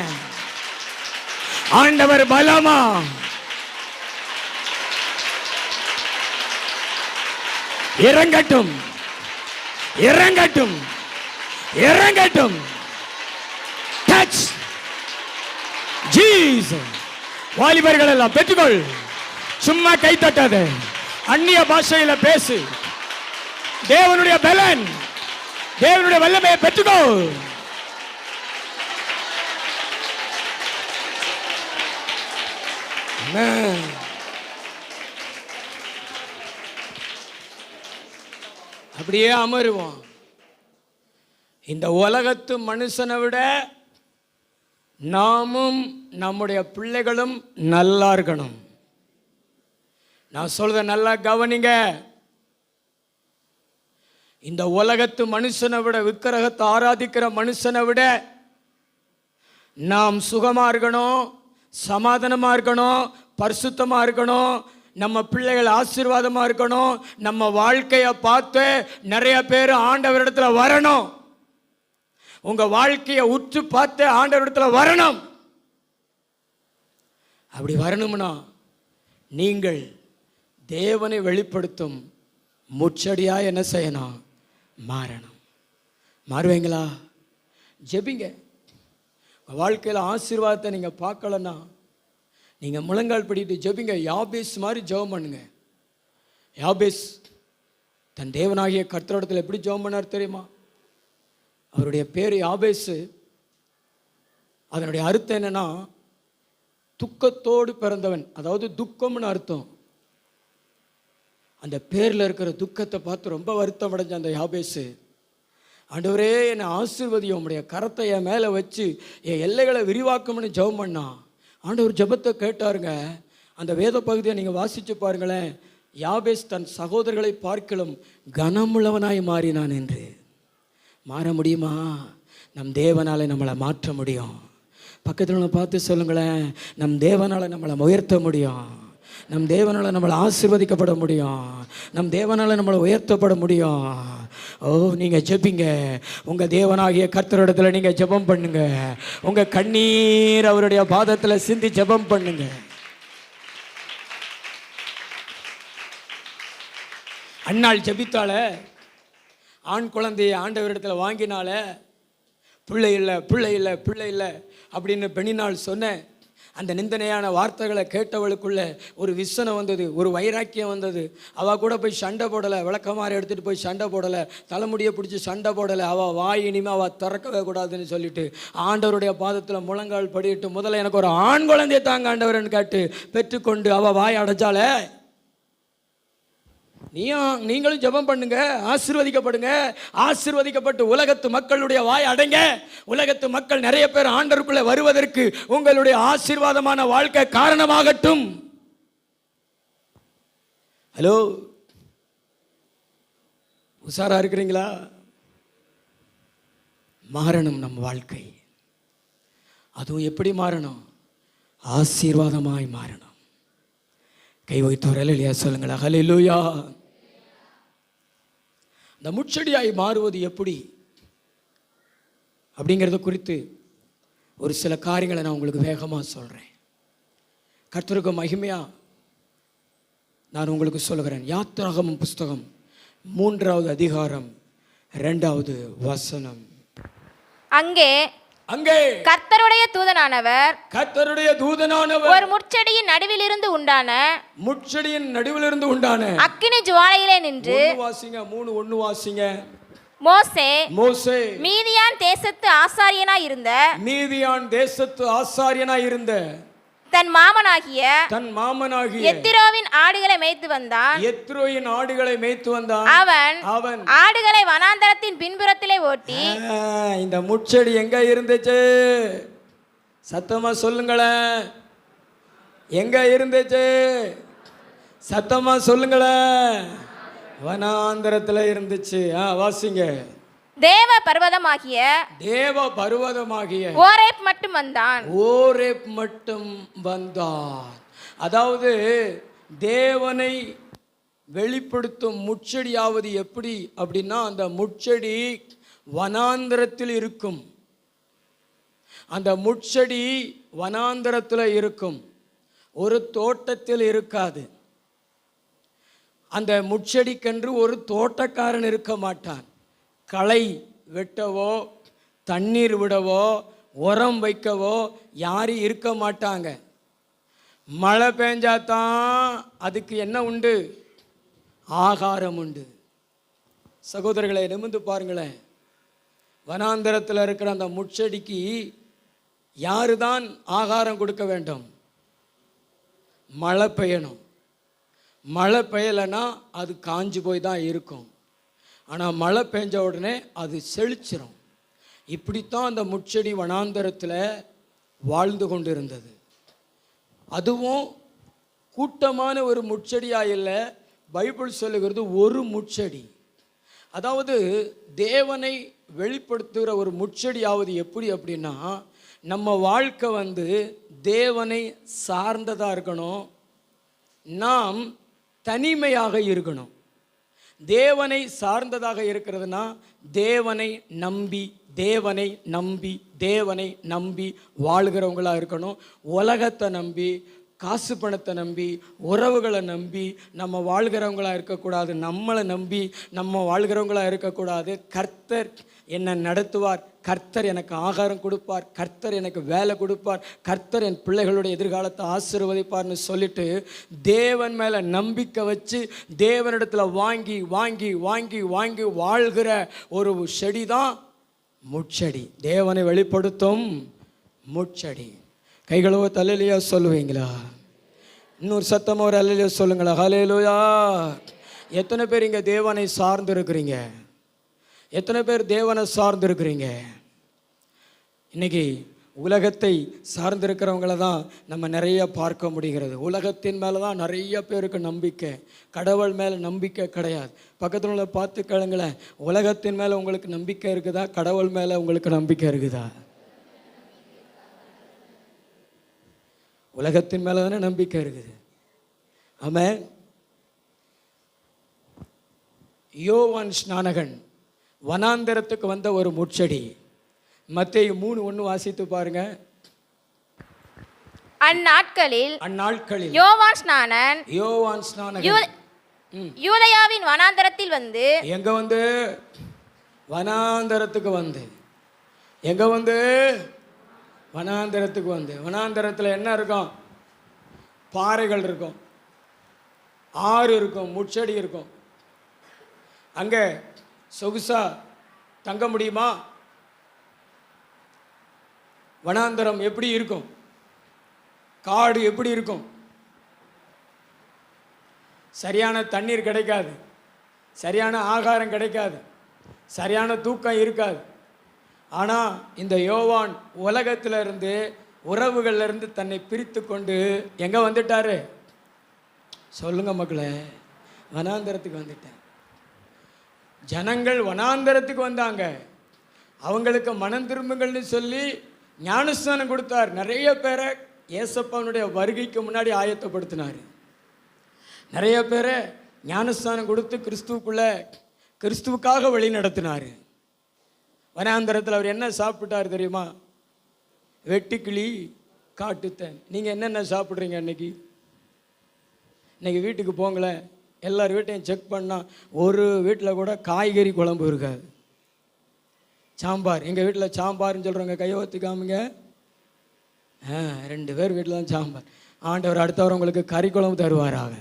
[SPEAKER 2] ஆண்டவர் பலமா இறங்கட்டும், இறங்கட்டும், இறங்கட்டும். Touch Jesus. வாலிபர்கள் எல்லாம் பெற்றுக்கொள். சும்மா கை தட்டாத, அந்நிய பாஷையில பேசு. தேவனுடைய பலன், தேவனுடைய வல்லமையை பெற்றுக்கோ. அப்படியே அமருவோம். இந்த உலகத்து மனுஷனை விட நாமும் நம்முடைய பிள்ளைகளும் நல்லா இருக்கணும். நான் சொல்றத நல்லா கவனிங்க. இந்த உலகத்து மனுஷனை விட, விக்கிரகத்தை ஆராதிக்கிற மனுஷனை விட நாம் சுகமா இருக்கணும், சமாதானமா இருக்கணும், பரிசுத்தமா இருக்கணும். நம்ம பிள்ளைகள் ஆசீர்வாதமா இருக்கணும். நம்ம வாழ்க்கையை பார்த்து நிறைய பேர் ஆண்டவரிடத்துல வரணும். உங்க வாழ்க்கையை உற்று பார்த்து ஆண்டவரிடத்துல வரணும். அப்படி வரணும்னா நீங்கள் தேவனை வெளிப்படுத்தும் முச்சடியா என்ன செய்யணும்? மாறணும். மாறுவீங்களா? ஜெபிங்க. வாழ்க்கையில் ஆசீர்வாதத்தை நீங்கள் பார்க்கலன்னா நீங்கள் முழங்கால் படிட்டு ஜெபிங்க. யாபேஸ் மாதிரி ஜெபம் பண்ணுங்க. யாபேஸ் தன் தேவனாகிய கர்த்தரிடத்தில் எப்படி ஜெபம் பண்ணார் தெரியுமா? அவருடைய பேர் யாபேஸு. அதனுடைய அர்த்தம் என்னன்னா, துக்கத்தோடு பிறந்தவன், அதாவது துக்கம்னு அர்த்தம். அந்த பேரில் இருக்கிற துக்கத்தை பார்த்து ரொம்ப வருத்தம் அடைஞ்ச அந்த யாபேஸு, ஆண்டவரே என்னை ஆசீர்வதியும், உம்முடைய கரத்தை என் மேலே வச்சு என் எல்லைகளை விரிவாக்கும்னு ஜெபம் பண்ணா. ஆண்டவர் ஜெபத்தை கேட்டாருங்க. அந்த வேத பகுதியை நீங்கள் வாசித்து பாருங்களேன். யாபேஸ் தன் சகோதரர்களை பார்க்கலும் கனமுள்ளவனாய் மாறினான் என்று. மாற முடியுமா? நம் தேவனாலே நம்மளை மாற்ற முடியும். பக்கத்தில் பார்த்து சொல்லுங்களேன், நம் தேவனால் நம்மளை உயர்த்த முடியும். நம் தேவனால் நம்மளை ஆசீர்வதிக்கப்பட முடியும். நம் தேவனால் நம்மளை உயர்த்தப்பட முடியும். ஓ, நீங்கள் ஜெபிங்க. உங்கள் தேவனாகிய கர்த்தரிடத்தில் நீங்கள் ஜெபம் பண்ணுங்க. உங்கள் கண்ணீர் அவருடைய பாதத்தில் சிந்தி ஜெபம் பண்ணுங்க. அன்னாள் ஜெபித்தால, ஆண் குழந்தையை ஆண்டவரிடத்தில் வாங்கினால, பிள்ளை இல்லை பிள்ளை இல்லை பிள்ளை இல்லை அப்படின்னு பெண்ணினாள் சொன்ன அந்த நிந்தனையான வார்த்தைகளை கேட்டவளுக்குள்ள ஒரு விசனம் வந்தது, ஒரு வைராக்கியம் வந்தது. அவள் கூட போய் சண்டை போடலை, விளக்கமாறு எடுத்துகிட்டு போய் சண்டை போடலை, தலைமுடியை பிடிச்சி சண்டை போடலை. அவள் வாய் இனிமேல் அவள் திறக்கவே கூடாதுன்னு சொல்லிட்டு ஆண்டவருடைய பாதத்தில் முழங்கால் படிட்டு, முதல்ல எனக்கு ஒரு ஆண் குழந்தையை தாங்க ஆண்டவர்னு கேட்டு பெற்றுக்கொண்டு அவள் வாய் அடைச்சாலே. நீங்களும் ஜெபம் பண்ணுங்க, ஆசீர்வதிக்கப்படுங்க. ஆசீர்வதிக்கப்பட்டு உலகத்து மக்களுடைய வாய் அடைங்க. உலகத்து மக்கள் நிறைய பேர் ஆண்டவருக்குள்ளே வருவதற்கு உங்களுடைய ஆசீர்வாதமான வாழ்க்கை காரணமாகட்டும். ஹலோ, உஷாரா இருக்கிறீங்களா? மாறணும் நம் வாழ்க்கை. அதுவும் எப்படி மாறணும்? ஆசீர்வாதமாய் மாறணும். கை வைத்தவர் இல்லையா சொல்லுங்களா? ஹல்லேலூயா. இந்த முச்செடியாய் மாறுவது எப்படி அப்படிங்கிறத குறித்து ஒரு சில காரியங்களை நான் உங்களுக்கு வேகமாக சொல்கிறேன். கர்த்தருக்கு மகிமையாக நான் உங்களுக்கு சொல்லுகிறேன். யாத்திராகமம் புஸ்தகம் 3வது அதிகாரம் 2வது வசனம்.
[SPEAKER 3] அங்கே
[SPEAKER 2] அங்கே
[SPEAKER 3] கர்த்தருடைய தூதனானவர் ஒரு முட்செடியின் நடுவிலிருந்து உண்டான அக்கினி ஜுவாலையிலே நின்று
[SPEAKER 2] வாசிங்க 3:1 வாசிங்க.
[SPEAKER 3] மோசே மீதியான் தேசத்து ஆசாரியனாய் இருந்த தன் மாமனாகிய எத்திரோவின் ஆடுகளை மேய்த்து வந்தான். அவன் ஆடுகளை வனாந்தரத்தின் பின்புறத்திலே ஓட்டி.
[SPEAKER 2] இந்த முட்செடி எங்க இருந்துச்சு? சத்தமா சொல்லுங்களேன். எங்க இருந்துச்சு? சத்தமா சொல்லுங்களேன். வனாந்தரத்துல இருந்துச்சு. வாசிங்க.
[SPEAKER 3] தேவ பர்வதமாகிய ஓரேப் மட்டும் வந்தான்.
[SPEAKER 2] அதாவது தேவனை வெளிப்படுத்தும் முட்செடியாவது எப்படி அப்படின்னா, அந்த முட்செடி வனாந்தரத்தில் இருக்கும். அந்த முட்செடி வனாந்தரத்தில் இருக்கும், ஒரு தோட்டத்தில் இருக்காது. அந்த முட்செடிக்கென்று ஒரு தோட்டக்காரன் இருக்க மாட்டான். களை வெட்டவோ தண்ணீர் விடவோ உரம் வைக்கவோ யாரும் இருக்க மாட்டாங்க. மழை பெஞ்சாதான் அதுக்கு என்ன உண்டு? ஆகாரம் உண்டு. சகோதரர்களை நிமிர்ந்து பாருங்களேன். வனாந்தரத்தில் இருக்கிற அந்த முட்செடிக்கு யாரு தான் ஆகாரம் கொடுக்க வேண்டும்? மழை பெய்யணும். மழை பெய்யலைன்னா அது காஞ்சு போய் தான் இருக்கும். ஆனால் மழை பெஞ்ச உடனே அது செழிச்சிரும். இப்படித்தான் அந்த முட்செடி வனாந்தரத்தில் வாழ்ந்து கொண்டு இருந்தது. அதுவும் கூட்டமான ஒரு முட்செடியாக இல்லை. பைபிள் சொல்லுகிறது ஒரு முட்செடி. அதாவது தேவனை வெளிப்படுத்துகிற ஒரு முட்செடியாவது எப்படி அப்படின்னா, நம்ம வாழ்க்கை தேவனை சார்ந்ததாக இருக்கணும். நாம் தனிமையாக இருக்கணும். தேவனை சார்ந்ததாக இருக்கிறதுனா தேவனை நம்பி வாழ்கிறவங்களாக இருக்கணும். உலகத்தை நம்பி, காசு பணத்தை நம்பி, உறவுகளை நம்பி நம்ம வாழ்கிறவங்களாக இருக்கக்கூடாது. நம்மளை நம்பி நம்ம வாழ்கிறவங்களாக இருக்கக்கூடாது. கர்த்தர் என்னை நடத்துவார், கர்த்தர் எனக்கு ஆகாரம் கொடுப்பார், கர்த்தர் எனக்கு வேலை கொடுப்பார், கர்த்தர் என் பிள்ளைகளுடைய எதிர்காலத்தை ஆசீர்வதிப்பார்னு சொல்லிட்டு தேவன் மேலே நம்பிக்கை வச்சு தேவனிடத்தில் வாங்கி வாங்கி வாங்கி வாங்கி வாழ்கிற ஒரு செடி தான் முட்செடி. தேவனை வெளிப்படுத்தும் முட்செடி. கைகளோ அல்லேலூயா சொல்லுவீங்களா? இன்னொரு சத்தமாக ஒரு அல்லேலூயா சொல்லுங்களா? ஹல்லேலூயா. எத்தனை பேர் இங்கே தேவனை சார்ந்து இருக்கிறீங்க? எத்தனை பேர் தேவனை சார்ந்து இருக்கிறீங்க? இன்னைக்கு உலகத்தை சார்ந்திருக்கிறவங்கள தான் நம்ம நிறைய பார்க்க முடிகிறது. உலகத்தின் மேலே தான் நிறைய பேருக்கு நம்பிக்கை, கடவுள் மேலே நம்பிக்கை கிடையாது. பக்கத்தில் உள்ள பார்த்து கேளுங்களேன். உலகத்தின் மேலே உங்களுக்கு நம்பிக்கை இருக்குதா? கடவுள் மேலே உங்களுக்கு நம்பிக்கை இருக்குதா? உலகத்தின் மேலே தானே நம்பிக்கை இருக்குது. ஆமென். யோவான் ஸ்நானகன் வனாந்தரத்துக்கு வந்த ஒரு முட்செடி. மத்தேயு 3:1 வாசித்து பாருங்க.
[SPEAKER 3] அந்நாட்களில் யோவான் ஸ்நானகன் யூதேயாவின் வனாந்தரத்தில்
[SPEAKER 2] எங்க வனாந்தரத்துக்கு வனாந்தரத்தில் என்ன இருக்கும்? பாறைகள் இருக்கும், ஆறு இருக்கும், முட்செடி இருக்கும். அங்கே சொகுசா தங்க முடியுமா? வனாந்தரம் எப்படி இருக்கும்? காடு எப்படி இருக்கும்? சரியான தண்ணீர் கிடைக்காது, சரியான ஆகாரம் கிடைக்காது, சரியான தூக்கம் இருக்காது. ஆனால் இந்த யோவான் உலகத்திலிருந்து, உறவுகளிலிருந்து தன்னை பிரித்து கொண்டு எங்கே வந்துட்டாரு? சொல்லுங்க மக்களே, வனாந்தரத்துக்கு வந்துட்டேன். ஜனங்கள் வனாந்தரத்துக்கு வந்தாங்க. அவங்களுக்கு மனம் திரும்புங்கள்னு சொல்லி ஞானஸ்நானம் கொடுத்தார். நிறைய பேரை ஏசப்பானுடைய வருகைக்கு முன்னாடி ஆயத்தப்படுத்தினார். நிறைய பேரை ஞானஸ்தானம் கொடுத்து கிறிஸ்துவுக்காக வழி நடத்தினார். வனாந்தரத்தில் அவர் என்ன சாப்பிட்டார் தெரியுமா? வெட்டுக்கிளி, காட்டுத்தேன். நீங்கள் என்னென்ன சாப்பிட்றீங்க? இன்னைக்கு வீட்டுக்கு போங்களேன், எல்லார் வீட்டையும் செக் பண்ணால் ஒரு வீட்டில் கூட காய்கறி குழம்பு இருக்காது. சாம்பார். எங்கள் வீட்டில் சாம்பார்னு சொல்கிறவங்க கையை ஒத்துக்காமுங்க. 2 பேர் வீட்டில் தான் சாம்பார். ஆண்டவர் அடுத்தவர் உங்களுக்கு கறி குழம்பு தருவாராக.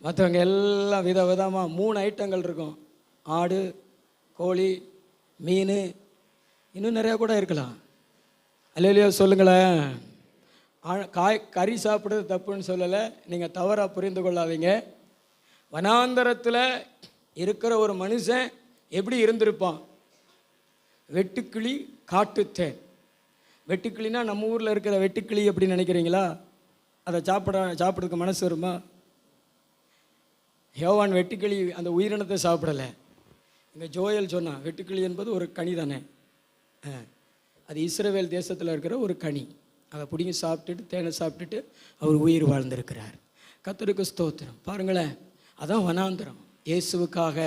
[SPEAKER 2] மற்றவங்க எல்லாம் விதவிதமாக 3 ஐட்டங்கள் இருக்கும். ஆடு, கோழி, மீன், இன்னும் நிறையா கூட இருக்கலாம். அல்லேலூயா சொல்லுங்களேன். கறி சாப்பிட்றது தப்புன்னு சொல்லலை, நீங்கள் தவறாக புரிந்து கொள்ளாதீங்க. வனாந்தரத்தில் இருக்கிற ஒரு மனுஷன் எப்படி இருந்திருப்பான்? வெட்டுக்கிளி, காட்டுத்தேன். வெட்டுக்கிளினா நம்ம ஊரில் இருக்கிற வெட்டுக்கிளி எப்படி நினைக்கிறீங்களா? அதை சாப்பிட்றதுக்கு மனசு வருமா? யோவான் வெட்டுக்கிளி அந்த உயிரினத்தை சாப்பிடலை. இங்கே ஜோயல் சொன்னான், வெட்டுக்கிளி என்பது ஒரு கனி தானே, அது இஸ்ரவேல் தேசத்தில் இருக்கிற ஒரு கனி. அதை பிடிங்கி சாப்பிட்டுட்டு தேனை சாப்பிட்டுட்டு அவர் உயிர் வாழ்ந்திருக்கிறார். கர்த்தருக்கு ஸ்தோத்திரம். பாருங்களேன், அதான் வனாந்தரம். இயேசுவுக்காக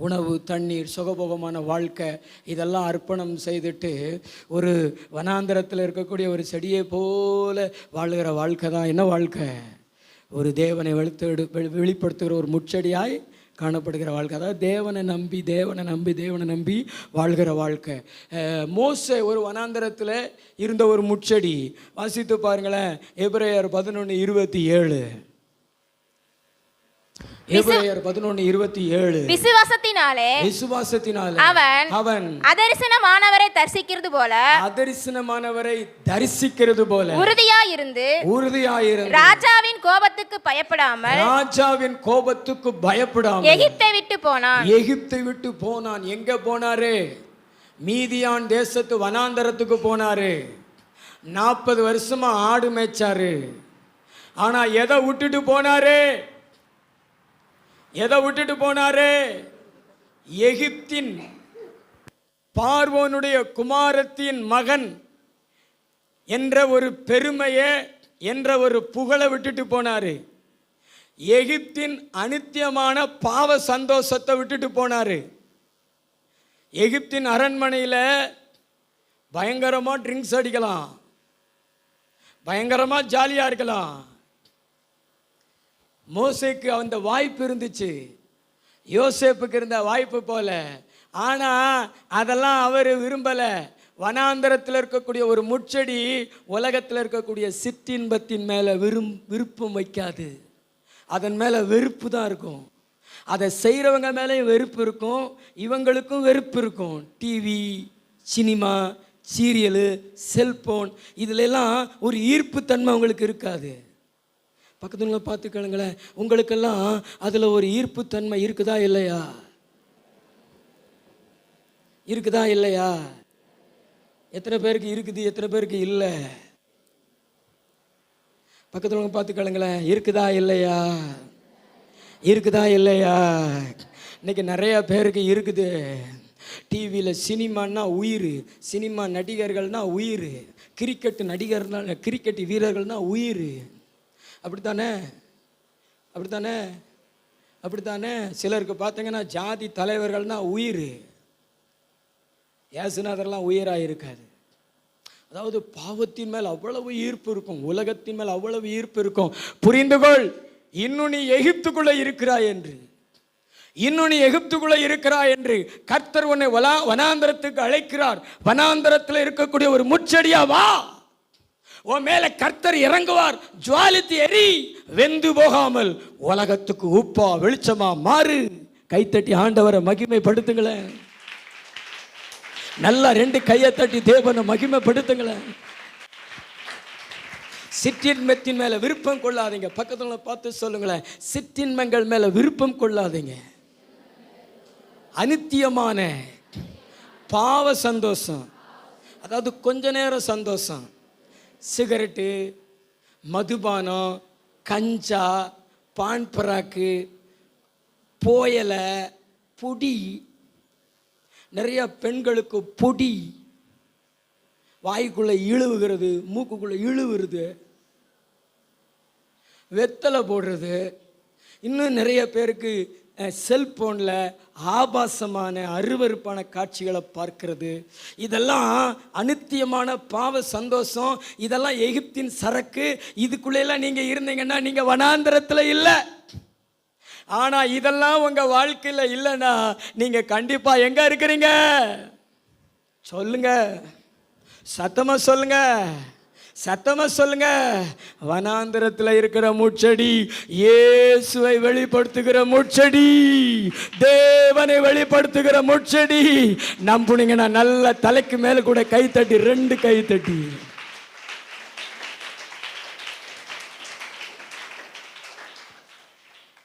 [SPEAKER 2] உணவு, தண்ணீர், சுகபோகமான வாழ்க்கை இதெல்லாம் அர்ப்பணம் செய்துட்டு ஒரு வனாந்தரத்தில் இருக்கக்கூடிய ஒரு செடியை போல வாழுகிற வாழ்க்கை தான் என்ன வாழ்க்கை? ஒரு தேவனை வெளிப்படுத்துகிற ஒரு முச்செடியாய் காணப்படுகிற வாழ்க்கை. அதாவது தேவனை நம்பி வாழ்கிற வாழ்க்கை. மோசே ஒரு வனாந்தரத்தில் இருந்த ஒரு முச்செடி. வாசித்து பாருங்களேன், எபிரேயர் 11:27. எபிரேயர் 11:27.
[SPEAKER 3] விசுவாசத்தினாலே அவன் அதரிசனமானவரை தரிசிக்கிறது போல உறுதியாயிருந்து ராஜாவின் கோபத்துக்கு பயப்படாமல் எகிப்தை விட்டு போனான்.
[SPEAKER 2] எங்க போனாரு? மீதியான் தேசத்து வனாந்தரத்துக்கு போனாரு. 40 வருஷமா ஆடு மேய்ச்சாரு. ஆனா எதை விட்டுட்டு போனாரு? எகிப்தின் பார்வோனுடைய குமாரத்தின் மகன் என்ற ஒரு பெருமையை, என்ற ஒரு புகழை விட்டுட்டு போனாரு. எகிப்தின் அநித்தியமான பாவ சந்தோஷத்தை விட்டுட்டு போனாரு. எகிப்தின் அரண்மனையில் பயங்கரமாக ட்ரிங்க்ஸ் அடிக்கலாம், பயங்கரமாக ஜாலியாக இருக்கலாம். மோசேக்கு அந்த வாய்ப்பு இருந்துச்சு, யோசேப்புக்கு இருந்த வாய்ப்பு போல. ஆனால் அதெல்லாம் அவர் விரும்பலை. வனாந்தரத்தில் இருக்கக்கூடிய ஒரு முச்செடி உலகத்தில் இருக்கக்கூடிய சிற்றின்பத்தின் மேலே விருப்பம் வைக்காது. அதன் மேலே வெறுப்பு தான் இருக்கும். அதை செய்கிறவங்க மேலேயும் வெறுப்பு இருக்கும், இவங்களுக்கும் வெறுப்பு இருக்கும். டிவி, சினிமா, சீரியலு, செல்போன் இதிலெல்லாம் ஒரு ஈர்ப்பு தன்மை அவங்களுக்கு இருக்காது. பக்கத்துல பார்த்துக்கணுங்களேன், உங்களுக்கெல்லாம் அதில் ஒரு ஈர்ப்பு தன்மை இருக்குதா இல்லையா? எத்தனை பேருக்கு இருக்குது, எத்தனை பேருக்கு இல்லை? பக்கத்தில் பார்த்துக்கணுங்களேன், இருக்குதா இல்லையா? இன்னைக்கு நிறைய பேருக்கு இருக்குது. டிவியில் சினிமான்னா உயிர், சினிமா நடிகர்கள்னா உயிர், கிரிக்கெட் வீரர்கள்னா உயிர். அப்படித்தானே? சிலருக்கு பார்த்தீங்கன்னா ஜாதி தலைவர்கள்னா உயிர். ஏசுநாதர்லாம் உயிராக இருக்காது. அதாவது பாவத்தின் மேல் அவ்வளவு ஈர்ப்பு இருக்கும், உலகத்தின் மேல் அவ்வளவு ஈர்ப்பு இருக்கும். புரிந்துகொள், இன்னும் நீ எகிப்துக்குள்ளே இருக்கிறாய் என்று கர்த்தர் உன்னை வனாந்தரத்துக்கு அழைக்கிறார். வனாந்தரத்தில் இருக்கக்கூடிய ஒரு முச்செடியா வா, உன் மேல கர்த்தர் இறங்குவார். ஜுவாலித்து எரி, வெந்து போகாமல் உலகத்துக்கு உப்பா வெளிச்சமா மாறு. கைத்தட்டி ஆண்டவரை மகிமைப்படுத்துங்களேன். நல்லா 2 கையை தட்டி தேவனை மகிமைப்படுத்துங்களேன். சிற்றின்மத்தின் மேல விருப்பம் கொள்ளாதீங்க. பக்கத்துல பார்த்து சொல்லுங்களேன், சிற்றின்மங்கள் மேல விருப்பம் கொள்ளாதீங்க. அநித்தியமான பாவ சந்தோஷம், அதாவது கொஞ்ச நேரம் சந்தோஷம். சிகரெட்டு, மதுபானம், கஞ்சா, பான் பராக்கு, போயலை, பொடி. நிறைய பெண்களுக்கு பொடி வாய்க்குள்ளே இழுவுகிறது, மூக்குக்குள்ளே இழுவுறது. வெத்தலை போடுறது, இன்னும் நிறைய பேருக்கு செல்போனில் ஆபாசமான அருவருப்பான காட்சிகளை பார்க்கிறது, இதெல்லாம் அநித்தியமான பாவ சந்தோஷம். இதெல்லாம் எகிப்தின் சரக்கு. இதுக்குள்ளெல்லாம் நீங்கள் இருந்தீங்கன்னா நீங்கள் வனாந்தரத்தில் இல்லை. ஆனால் இதெல்லாம் உங்கள் வாழ்க்கையில் இல்லைன்னா நீங்கள் கண்டிப்பாக எங்கே இருக்கிறீங்க? சொல்லுங்க, சத்தமாக சொல்லுங்க, சத்தமாக சொல்லுங்க. வனாந்தரத்தில் இருக்கிற முட்செடி இயேசுவை வெளிப்படுத்துகிற முட்செடி, தேவனை வெளிப்படுத்துகிற முட்செடி. நம்புனீங்கன்னா நல்ல தலைக்கு மேலே கூட கை தட்டி, 2 கை தட்டி.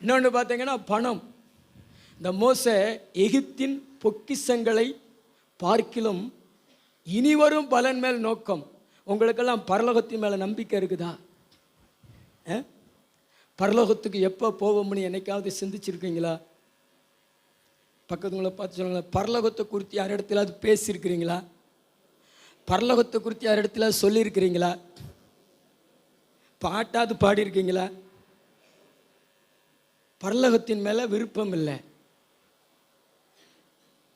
[SPEAKER 2] இன்னொன்று பார்த்தீங்கன்னா பணம். இந்த மோசே எகிப்தின் பொக்கிஷங்களை பார்க்கிலும் இனிவரும் பலன் மேல் நோக்கம். உங்களுக்கெல்லாம் பரலோகத்தின் மேலே நம்பிக்கை இருக்குதா? பரலோகத்துக்கு எப்போ போவோம்னு என்னைக்காவது சிந்திச்சிருக்கீங்களா? பக்கத்துங்களை பார்த்து சொல்லுங்க, பரலோகத்தை குறித்து யார் இடத்துல அது பேசியிருக்கிறீங்களா? பரலோகத்தை குறித்து யார் இடத்துல சொல்லியிருக்கிறீங்களா? பாட்டாவது பாடியிருக்கீங்களா? பரலோகத்தின் மேலே விருப்பம் இல்லை.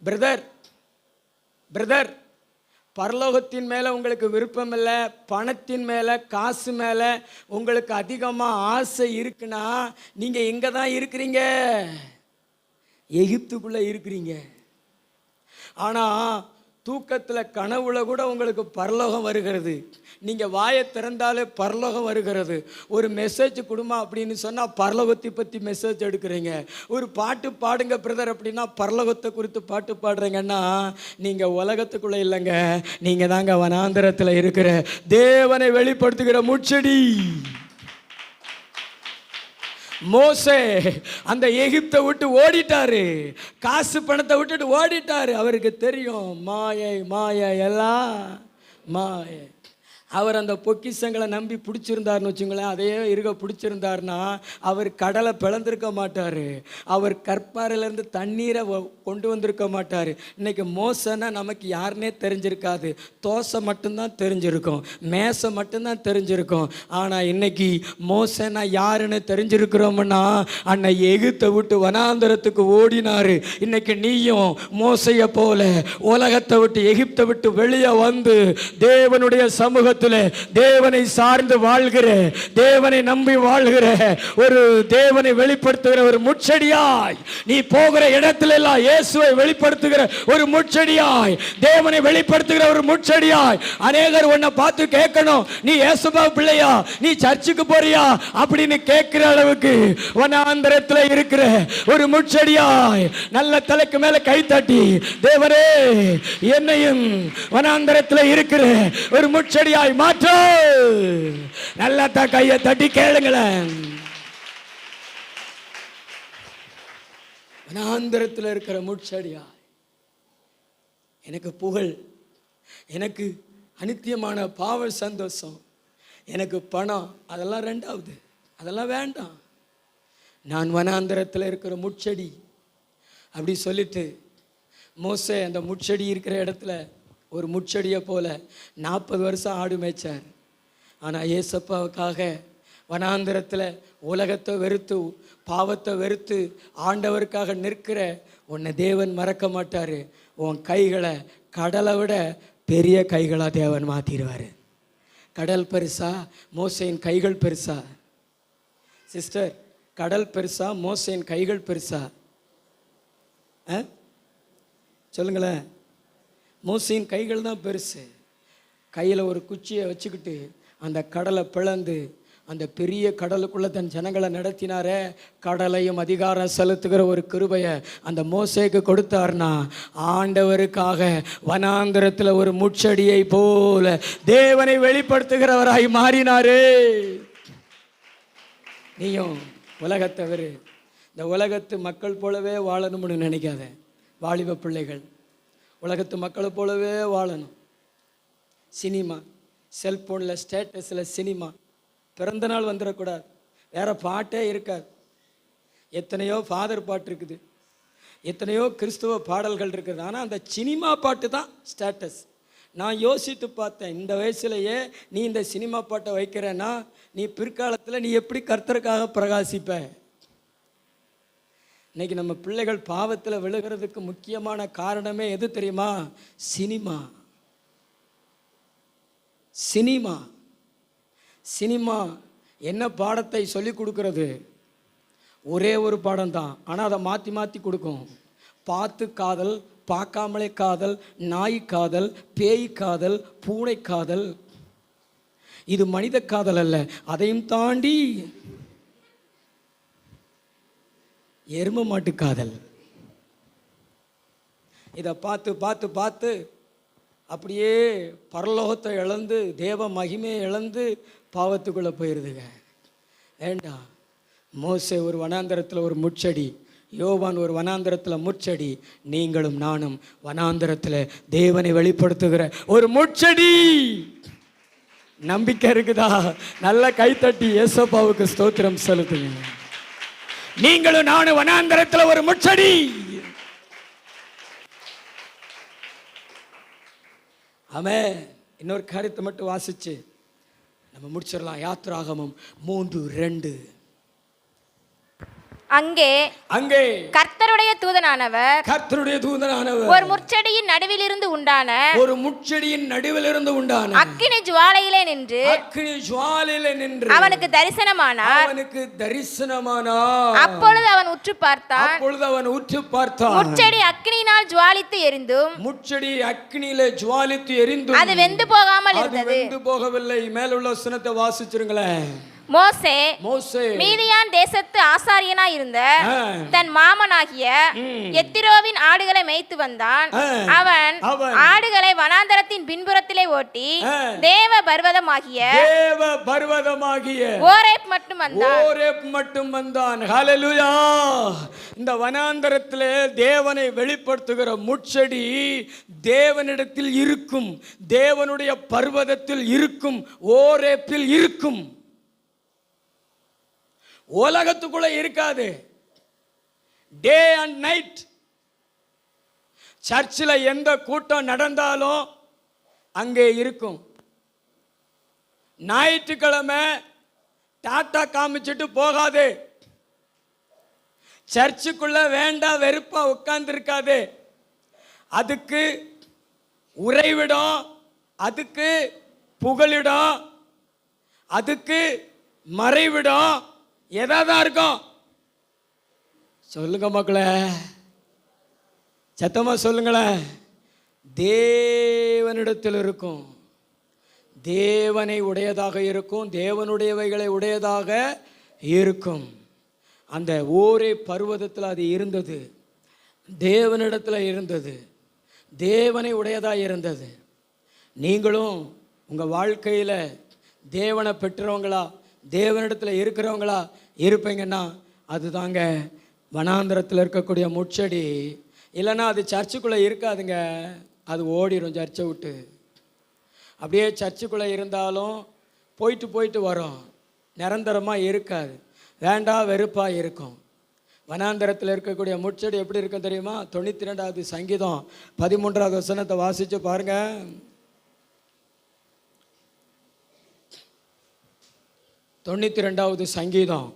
[SPEAKER 2] பிரதர், பரலோகத்தின் மேலே உங்களுக்கு விருப்பம் இல்லை, பணத்தின் மேலே, காசு மேலே உங்களுக்கு அதிகமாக ஆசை இருக்குன்னா நீங்கள் எங்கே தான் இருக்கிறீங்க? எகிப்துக்குள்ளே இருக்கிறீங்க. ஆனால் தூக்கத்தில் கனவுல கூட உங்களுக்கு பரலோகம் வருகிறது. நீங்கள் வாயை திறந்தாலே பரலோகம் வருகிறது. ஒரு மெசேஜ் கொடுமா அப்படின்னு சொன்னால் பரலோகத்தை பற்றி மெசேஜ் எடுக்கிறீங்க. ஒரு பாட்டு பாடுங்க பிரதர் அப்படின்னா பரலோகத்தை குறித்து பாட்டு பாடுறீங்கன்னா நீங்கள் உலகத்துக்குள்ளே இல்லைங்க, நீங்கள் தாங்க வனாந்தரத்தில் இருக்கிற தேவனை வெளிப்படுத்துகிற முட்செடி. மோசே அந்த எகிப்தை விட்டு ஓடிட்டாரு, காசு பணத்தை விட்டுட்டு ஓடிட்டாரு. அவருக்கு தெரியும் மாயை எல்லாம் மாயை. அவர் அந்த பொக்கிஷங்களை நம்பி பிடிச்சிருந்தாருன்னு வச்சுங்களேன், அதையே இருக்க பிடிச்சிருந்தாருன்னா அவர் கடலை பிளந்திருக்க மாட்டார், அவர் கற்பாறையிலேருந்து தண்ணீரை கொண்டு வந்திருக்க மாட்டார். இன்றைக்கி மோசைன்னா நமக்கு யாருன்னே தெரிஞ்சிருக்காது, தோசை மட்டும்தான் தெரிஞ்சிருக்கும், மேசை மட்டும்தான் தெரிஞ்சிருக்கும். ஆனால் இன்னைக்கு மோசைன்னா யாருன்னு தெரிஞ்சிருக்கிறோம்னா அன்னை எகிப்தை விட்டு வனாந்தரத்துக்கு ஓடினார். இன்னைக்கு நீயும் மோசையை போல உலகத்தை விட்டு எகிப்தை விட்டு வெளியே வந்து தேவனுடைய சமூகத்தில் தேவனை சார்ந்து வாழ்கிற, தேவனை நம்பி வாழ்கிற, ஒரு தேவனை வெளிப்படுத்துகிற ஒரு முட்செடியாய் நீ போகிற இடத்துல எல்லாம் இயேசுவை வெளிப்படுத்துகிற ஒரு முட்செடியாய், தேவனை வெளிப்படுத்துகிற ஒரு முட்செடியாய். அநேகர் உன்னை பார்த்து கேட்கணும், நீ இயேசுபா பிள்ளையா, நீ சர்ச்சுக்கு போறியா அப்படின்னு கேட்கிற அளவுக்கு வனாந்தரத்தில் இருக்கிற ஒரு முட்செடியாய் நல்ல தலைக்கு மேல கை தட்டி, தேவரே என்னையும் வனாந்தரத்தில் இருக்கிற ஒரு முட்செடியாய் மாற்று. நல்லா தான் கையை தட்டி கேளுங்களேன். வனாந்தரத்தில் இருக்கிற முட்செடியாய் எனக்கு புகழ், எனக்கு அநித்தியமான பாவ சந்தோஷம், எனக்கு பணம், அதெல்லாம் ரெண்டாவது, அதெல்லாம் வேண்டாம். நான் வனாந்தரத்தில் இருக்கிற முட்செடி அப்படி சொல்லிட்டு மோசே அந்த முட்செடி இருக்கிற இடத்துல ஒரு முட்செடியை போல 40 வருஷம் ஆடு மேய்ச்சார். ஆனால் ஏசப்பாவுக்காக வனாந்தரத்தில் உலகத்தை வெறுத்து பாவத்தை வெறுத்து ஆண்டவருக்காக நிற்கிற உன்னை தேவன் மறக்க மாட்டார். உன் கைகளை கடலை விட பெரிய கைகளாக தேவன் மாற்றிடுவார். கடல் பெருசா, மோசையின் கைகள் பெருசா? சிஸ்டர், கடல் பெருசா, மோசையின் கைகள் பெருசா? சொல்லுங்களேன். மோசையின் கைகள் தான் பெருசு. கையில் ஒரு குச்சியை வச்சுக்கிட்டு அந்த கடலை பிளந்து அந்த பெரிய கடலுக்குள்ளே தன் ஜனங்களை நடத்தினாரே. கடலையும் அதிகாரம் செலுத்துகிற ஒரு கிருபையை அந்த மோசேக்கு கொடுத்தார்னா ஆண்டவருக்காக வனாந்தரத்தில் ஒரு முட்செடியை போல தேவனை வெளிப்படுத்துகிறவராய் மாறினாரே. நீயும் உலகத்தை வெறு, இந்த உலகத்து மக்கள் போலவே வாழணும்னு நினைக்காத. வாலிப பிள்ளைகள் உலகத்து மக்களை போலவே வாழணும். சினிமா, செல்ஃபோனில் ஸ்டேட்டஸில் சினிமா, பிறந்த நாள் வந்துடக்கூடாது, வேறு பாட்டே இருக்காது. எத்தனையோ ஃபாதர் பாட்டு இருக்குது, எத்தனையோ கிறிஸ்துவ பாடல்கள் இருக்குது, ஆனால் அந்த சினிமா பாட்டு தான் ஸ்டேட்டஸ். நான் யோசித்து பார்த்தேன், இந்த வயசுலையே நீ இந்த சினிமா பாட்டை வைக்கிறேன்னா நீ பிற்காலத்தில் நீ எப்படி கர்த்தருக்காக பிரகாசிப்ப? இன்னைக்கு நம்ம பிள்ளைகள் பாவத்தில் விழுகிறதுக்கு முக்கியமான காரணமே எது தெரியுமா? சினிமா. சினிமா சினிமா என்ன பாடத்தை சொல்லி கொடுக்கறது? ஒரே ஒரு பாடம் தான், ஆனால் அதை மாற்றி மாற்றி கொடுக்கும். பார்த்து காதல், பார்க்காமலே காதல், நாய் காதல், பேய் காதல், பூனை காதல். இது மனித காதல் அல்ல, அதையும் தாண்டி எரும மாட்டு காதல். இதை பார்த்து பார்த்து பார்த்து அப்படியே பரலோகத்தை இழந்து தேவ மகிமையை இழந்து பாவத்துக்குள்ளே போயிடுதுங்க. வேண்டாம். மோசே ஒரு வனாந்தரத்தில் ஒரு முட்செடி, யோவான் ஒரு வனாந்தரத்தில் முட்செடி, நீங்களும் நானும் வனாந்தரத்தில் தேவனை வெளிப்படுத்துகிற ஒரு முட்செடி. நம்பிக்கை இருக்குதா? நல்ல கைத்தட்டி ஏசப்பாவுக்கு ஸ்தோத்திரம் செலுத்துங்க. நீங்களும் நானும் வனாந்தரத்தில் ஒரு முட்செடி. ஆமென். இன்னொரு காரியத்தை மட்டும் வாசிச்சு நம்ம முடிச்சிடலாம். யாத்திராகமம் 3:2.
[SPEAKER 3] அங்கே கர்த்தருடைய தூதனானவர் ஒரு முட்செடியின் நடுவிலிருந்து உண்டான அக்கினி ஜுவாலையிலே நின்று அவனுக்கு தரிசனமானார். அப்பொழுது அவன் உற்று பார்த்தான். முட்செடி அக்கினியினால் ஜுவாலித்து எரிந்தும் அது வெந்து போகாமல் இருந்தது.
[SPEAKER 2] போகவில்லை. மேலுள்ள வசனத்தை வாசிச்சிருங்களேன்.
[SPEAKER 3] மோசே மீதியான் தேசத்து ஆசாரியனாய் இருந்த தன் மாமனாகிய எத்திரோவின் ஆடுகளை மேய்த்து வந்தான். அவன் ஆடுகளை வனாந்தரத்தின் பின்புறத்திலே ஓட்டி தேவ பர்வதமாகிய ஓரேப் மட்டும் வந்தான்.
[SPEAKER 2] ஹல்லேலூயா. இந்த வனாந்தரத்திலே தேவனை வெளிப்படுத்துகிற முட்செடி தேவனிடத்தில் இருக்கும், தேவனுடைய பர்வதத்தில் இருக்கும், ஓரேப்பில் இருக்கும். உலகத்துக்குள்ள இருக்காது. டே அண்ட் நைட் சர்ச்சில் எந்த கூட்டம் நடந்தாலும் அங்கே இருக்கும். ஞாயிற்றுக்கிழமை டாட்டா காமிச்சிட்டு போகாது. சர்ச்சுக்குள்ள வேண்டாம் வெறுப்பா உட்கார்ந்து இருக்காது. அதுக்கு உறைவிடம், அதுக்கு புகலிடம், அதுக்கு மறைவிடம் எதாதான் இருக்கும். சொல்லுங்க மக்களே, சத்தமா சொல்லுங்களேன். தேவனிடத்தில் இருக்கும், தேவனை உடையதாக இருக்கும், தேவனுடையவைகளை உடையதாக இருக்கும். அந்த ஓரே பர்வதத்தில் அது இருந்தது, தேவனிடத்தில் இருந்தது, தேவனை உடையதாக இருந்தது. நீங்களும் உங்கள் வாழ்க்கையில் தேவனை பெற்றவங்களா, தேவனிடத்தில் இருக்கிறவங்களா இருப்பீங்கன்னா அதுதாங்க வனாந்தரத்தில் இருக்கக்கூடிய முட்செடி. இல்லைன்னா அது சர்ச்சுக்குள்ளே இருக்காதுங்க, அது ஓடிடும் சர்ச்சை விட்டு. அப்படியே சர்ச்சுக்குள்ளே இருந்தாலும் போயிட்டு போயிட்டு வரும், நிரந்தரமாக இருக்காது, வேண்டாம் வெறுப்பாக இருக்கும். வனாந்தரத்தில் இருக்கக்கூடிய முட்செடி எப்படி இருக்கும் தெரியுமா? 92வது சங்கீதம் 13வது வசனத்தை வாசித்து பாருங்கள். 92வது சங்கீதம்.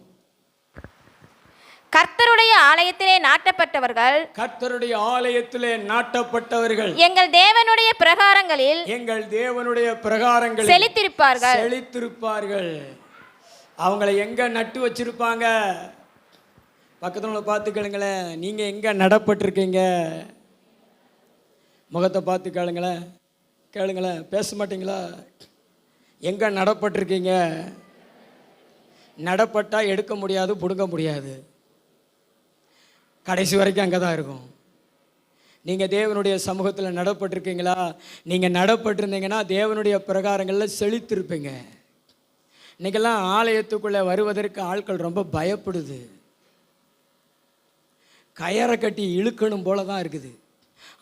[SPEAKER 3] கர்த்தருடைய ஆலயத்திலே நாட்டப்பட்டவர்கள்,
[SPEAKER 2] கர்த்தருடைய ஆலயத்திலே நாட்டப்பட்டவர்கள்
[SPEAKER 3] எங்கள் தேவனுடைய பிரகாரங்களில் செழித்திருப்பார்கள்.
[SPEAKER 2] அவங்களை எங்க நட்டு வச்சிருப்பாங்க? பக்கத்துல பார்த்து கேளுங்களேன், நீங்க எங்க நடப்பட்டிருக்கீங்க? முகத்தை பார்த்து கேளுங்களேன், பேச மாட்டீங்களா? எங்க நடப்பட்டிருக்கீங்க? நடப்பட்டா எடுக்க முடியாது, பிடுங்க முடியாது, கடைசி வரைக்கும் அங்கே தான் இருக்கும். நீங்கள் தேவனுடைய சமூகத்தில் நடப்பட்டிருக்கீங்களா? நீங்கள் நடப்பட்டிருந்தீங்கன்னா தேவனுடைய பிரகாரங்களில் செழித்திருப்பீங்க. இன்றைக்கெல்லாம் ஆலயத்துக்குள்ளே வருவதற்கு ஆட்கள் ரொம்ப பயப்படுது. கயரை கட்டி இழுக்கணும் போல தான் இருக்குது,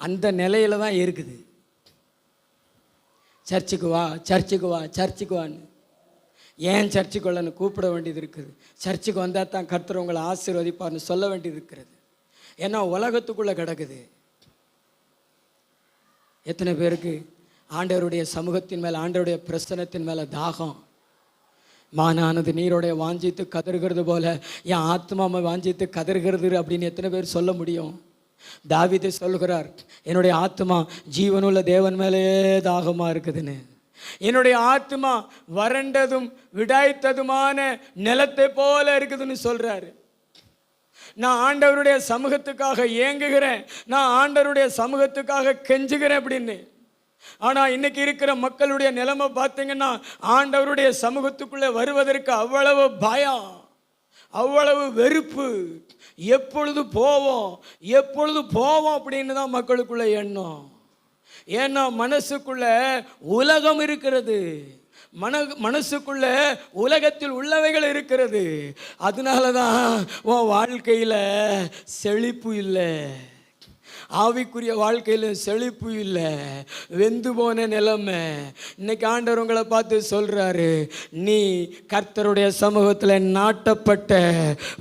[SPEAKER 2] அந்த நிலையில தான் இருக்குது. சர்ச்சுக்கு வா சர்ச்சுக்கு வான்னு ஏன் சர்ச்சுக்குள்ளன்னு கூப்பிட வேண்டியது இருக்குது. சர்ச்சுக்கு வந்தால் தான் கர்த்தர் உங்களை ஆசீர்வதிப்பார்னு சொல்ல வேண்டியது இருக்கிறது. ஏன்னா உலகத்துக்குள்ளே கிடக்குது. எத்தனை பேருக்கு ஆண்டவருடைய சமூகத்தின் மேலே, ஆண்டவருடைய பிரசனத்தின் மேலே தாகம்?
[SPEAKER 1] மானானது நீரோடைய வாஞ்சித்து கதறுகிறது போல என் ஆத்மாவை வாஞ்சித்து கதறுகிறது அப்படின்னு எத்தனை பேர் சொல்ல முடியும்? தாவீது சொல்கிறார், என்னுடைய ஆத்மா ஜீவனுள்ள தேவன் மேலே தாகமாக இருக்குதுன்னு. என்னுடைய ஆத்மா வறண்டதும் விடாய்த்ததுமான நிலத்தை போல இருக்குதுன்னு சொல்றாரு. நான் ஆண்டவருடைய சமூகத்துக்காக ஏங்குகிறேன், நான் ஆண்டவருடைய சமூகத்துக்காக கெஞ்சுகிறேன் அப்படின்னு. ஆனால் இன்னைக்கு இருக்கிற மக்களுடைய நிலைமை பார்த்தீங்கன்னா, ஆண்டவருடைய சமூகத்துக்குள்ளே வருவதற்கு அவ்வளவு பயம், அவ்வளவு வெறுப்பு. எப்பொழுது போவோம் எப்பொழுது போவோம் அப்படின்னு தான் மக்களுக்குள்ள எண்ணம். ஏன்னா மனசுக்குள்ள உலகம் இருக்கிறது, மனசுக்குள்ள உலகத்தில் உள்ளவைகள் இருக்கிறது. அதனால தான் உன் வாழ்க்கையில் செழிப்பு இல்லை, ஆவிக்குரிய வாழ்க்கையில் செழிப்பு இல்லை, வெந்து போன நிலைமை. இன்னைக்கு ஆண்டவர் உங்களை பார்த்து சொல்றாரு, நீ கர்த்தருடைய சமூகத்தில் நாட்டப்பட்ட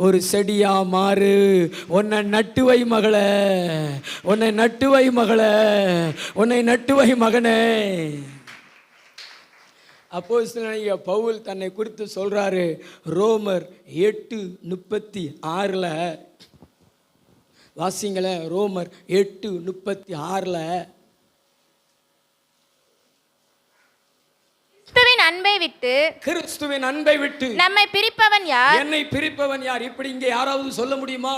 [SPEAKER 1] ஒரு செடியா மாறு. உன்னை நட்டுவை மகளே, உன்னை நட்டுவை மகளே, உன்னை நட்டுவை மகனே. அப்போஸ்தலனாகிய பவுல் தன்னை குறித்து சொல்றாரு. ரோமர் 8:36 வாசிங்கள. ரோமர் 8:36
[SPEAKER 3] கிறிஸ்துவின் அன்பை விட்டு,
[SPEAKER 1] கிறிஸ்துவின் அன்பை விட்டு
[SPEAKER 3] நம்மை பிரிப்பவன் யார்?
[SPEAKER 1] என்னை பிரிப்பவன் யார்? இப்படி இங்கே யாராவது சொல்ல முடியுமா?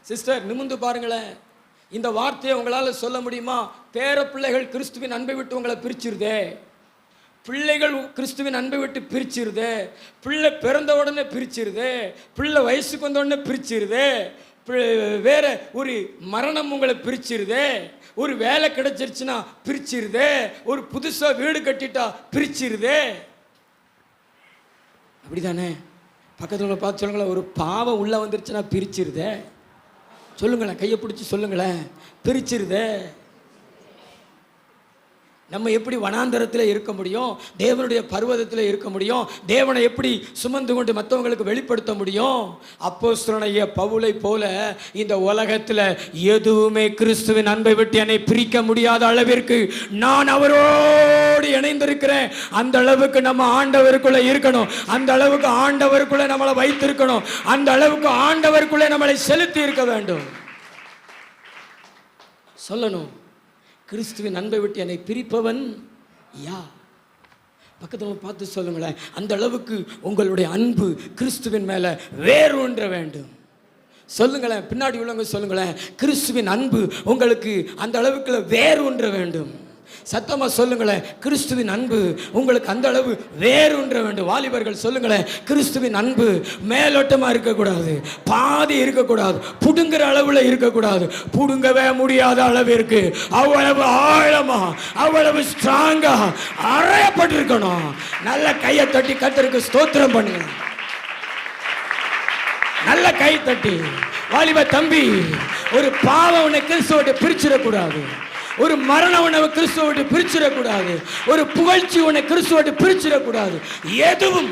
[SPEAKER 1] சிஸ்டர் நிமிர்ந்து பாருங்களேன். இந்த வார்த்தையை உங்களால் சொல்ல முடியுமா? பேர பிள்ளைகள் கிறிஸ்துவின் அன்பை விட்டு உங்களை பிரிச்சிருதே, பிள்ளைகள் கிறிஸ்துவின் அன்பை விட்டு பிரிச்சிருதே, பிள்ளை பிறந்த உடனே பிரிச்சிருதே, பிள்ளை வயசுக்கு வந்த உடனே பிரிச்சிருதே, வேற ஒரு மரணம் உங்களை பிரிச்சிருதே, ஒரு வேலை கிடைச்சிருச்சுன்னா பிரிச்சிருதே, ஒரு புதுசா வீடு கட்டிட்டா பிரிச்சிருதே. அப்படிதானே? பக்கத்துல பார்த்து சொல்லுங்களேன், ஒரு பாவம் உள்ள வந்துருச்சுன்னா பிரிச்சிருதே. சொல்லுங்களேன், கையை பிடிச்சி சொல்லுங்களேன், பிரிச்சிருதே. நம்ம எப்படி வனாந்தரத்தில் இருக்க முடியும்? தேவனுடைய பர்வதத்தில் இருக்க முடியும்? தேவனை எப்படி சுமந்து கொண்டு மற்றவங்களுக்கு வெளிப்படுத்த முடியும்? அப்போஸ்தலனாகிய பவுலை போல இந்த உலகத்தில் எதுவுமே கிறிஸ்துவின் அன்பை விட்டு என்னை பிரிக்க முடியாத அளவிற்கு நான் அவரோடு இணைந்திருக்கிறேன். அந்த அளவுக்கு நம்ம ஆண்டவருக்குள்ள இருக்கணும், அந்த அளவுக்கு ஆண்டவருக்குள்ள நம்மளை வைத்திருக்கணும், அந்த அளவுக்கு ஆண்டவருக்குள்ள நம்மளை செலுத்தி இருக்க வேண்டும். சொல்லணும், கிறிஸ்துவின் அன்பை விட்டு என்னை பிரிப்பவன் யார்? பக்கத்தில் பார்த்து சொல்லுங்களேன், அந்த அளவுக்கு உங்களுடைய அன்பு கிறிஸ்துவின் மேலே வேரூன்ற வேண்டும். சொல்லுங்களேன், பின்னாடி உள்ளவங்க சொல்லுங்களேன், கிறிஸ்துவின் அன்பு உங்களுக்கு அந்த அளவுக்கு வேரூன்ற வேண்டும். சத்தமா சொல்லுங்களேன், கிறிஸ்துவின் அன்பு உங்களுக்கு அந்த அளவு வேரூன்ற வேண்டும். வாலிபர்கள் சொல்லுங்களேன், கிறிஸ்துவின் அன்பு மேலோட்டமா இருக்கக்கூடாது, பாதி இருக்கக்கூடாது, புடுங்குற அளவுல இருக்கக்கூடாது, புடுங்கவே முடியாத அளவிற்கு அவ்வளவு ஆழமா அவ்வளவு ஸ்ட்ராங்கா அறையப்பட்டிருக்கணும். நல்ல கையை தட்டி கர்த்தருக்கு ஸ்தோத்திரம் பண்ணுங்க. நல்ல கை தட்டி. வாலிப தம்பி, ஒரு பாவம் உன்னை கிறிஸ்துவோட பிரிச்சிடக்கூடாது, ஒரு மரணம் உன்னை கிறிஸ்துவோடு பிரிச்சிடக்கூடாது, ஒரு புகழ்ச்சி உன்னை கிறிஸ்துவோடு பிரிச்சிடக்கூடாது. எதுவும்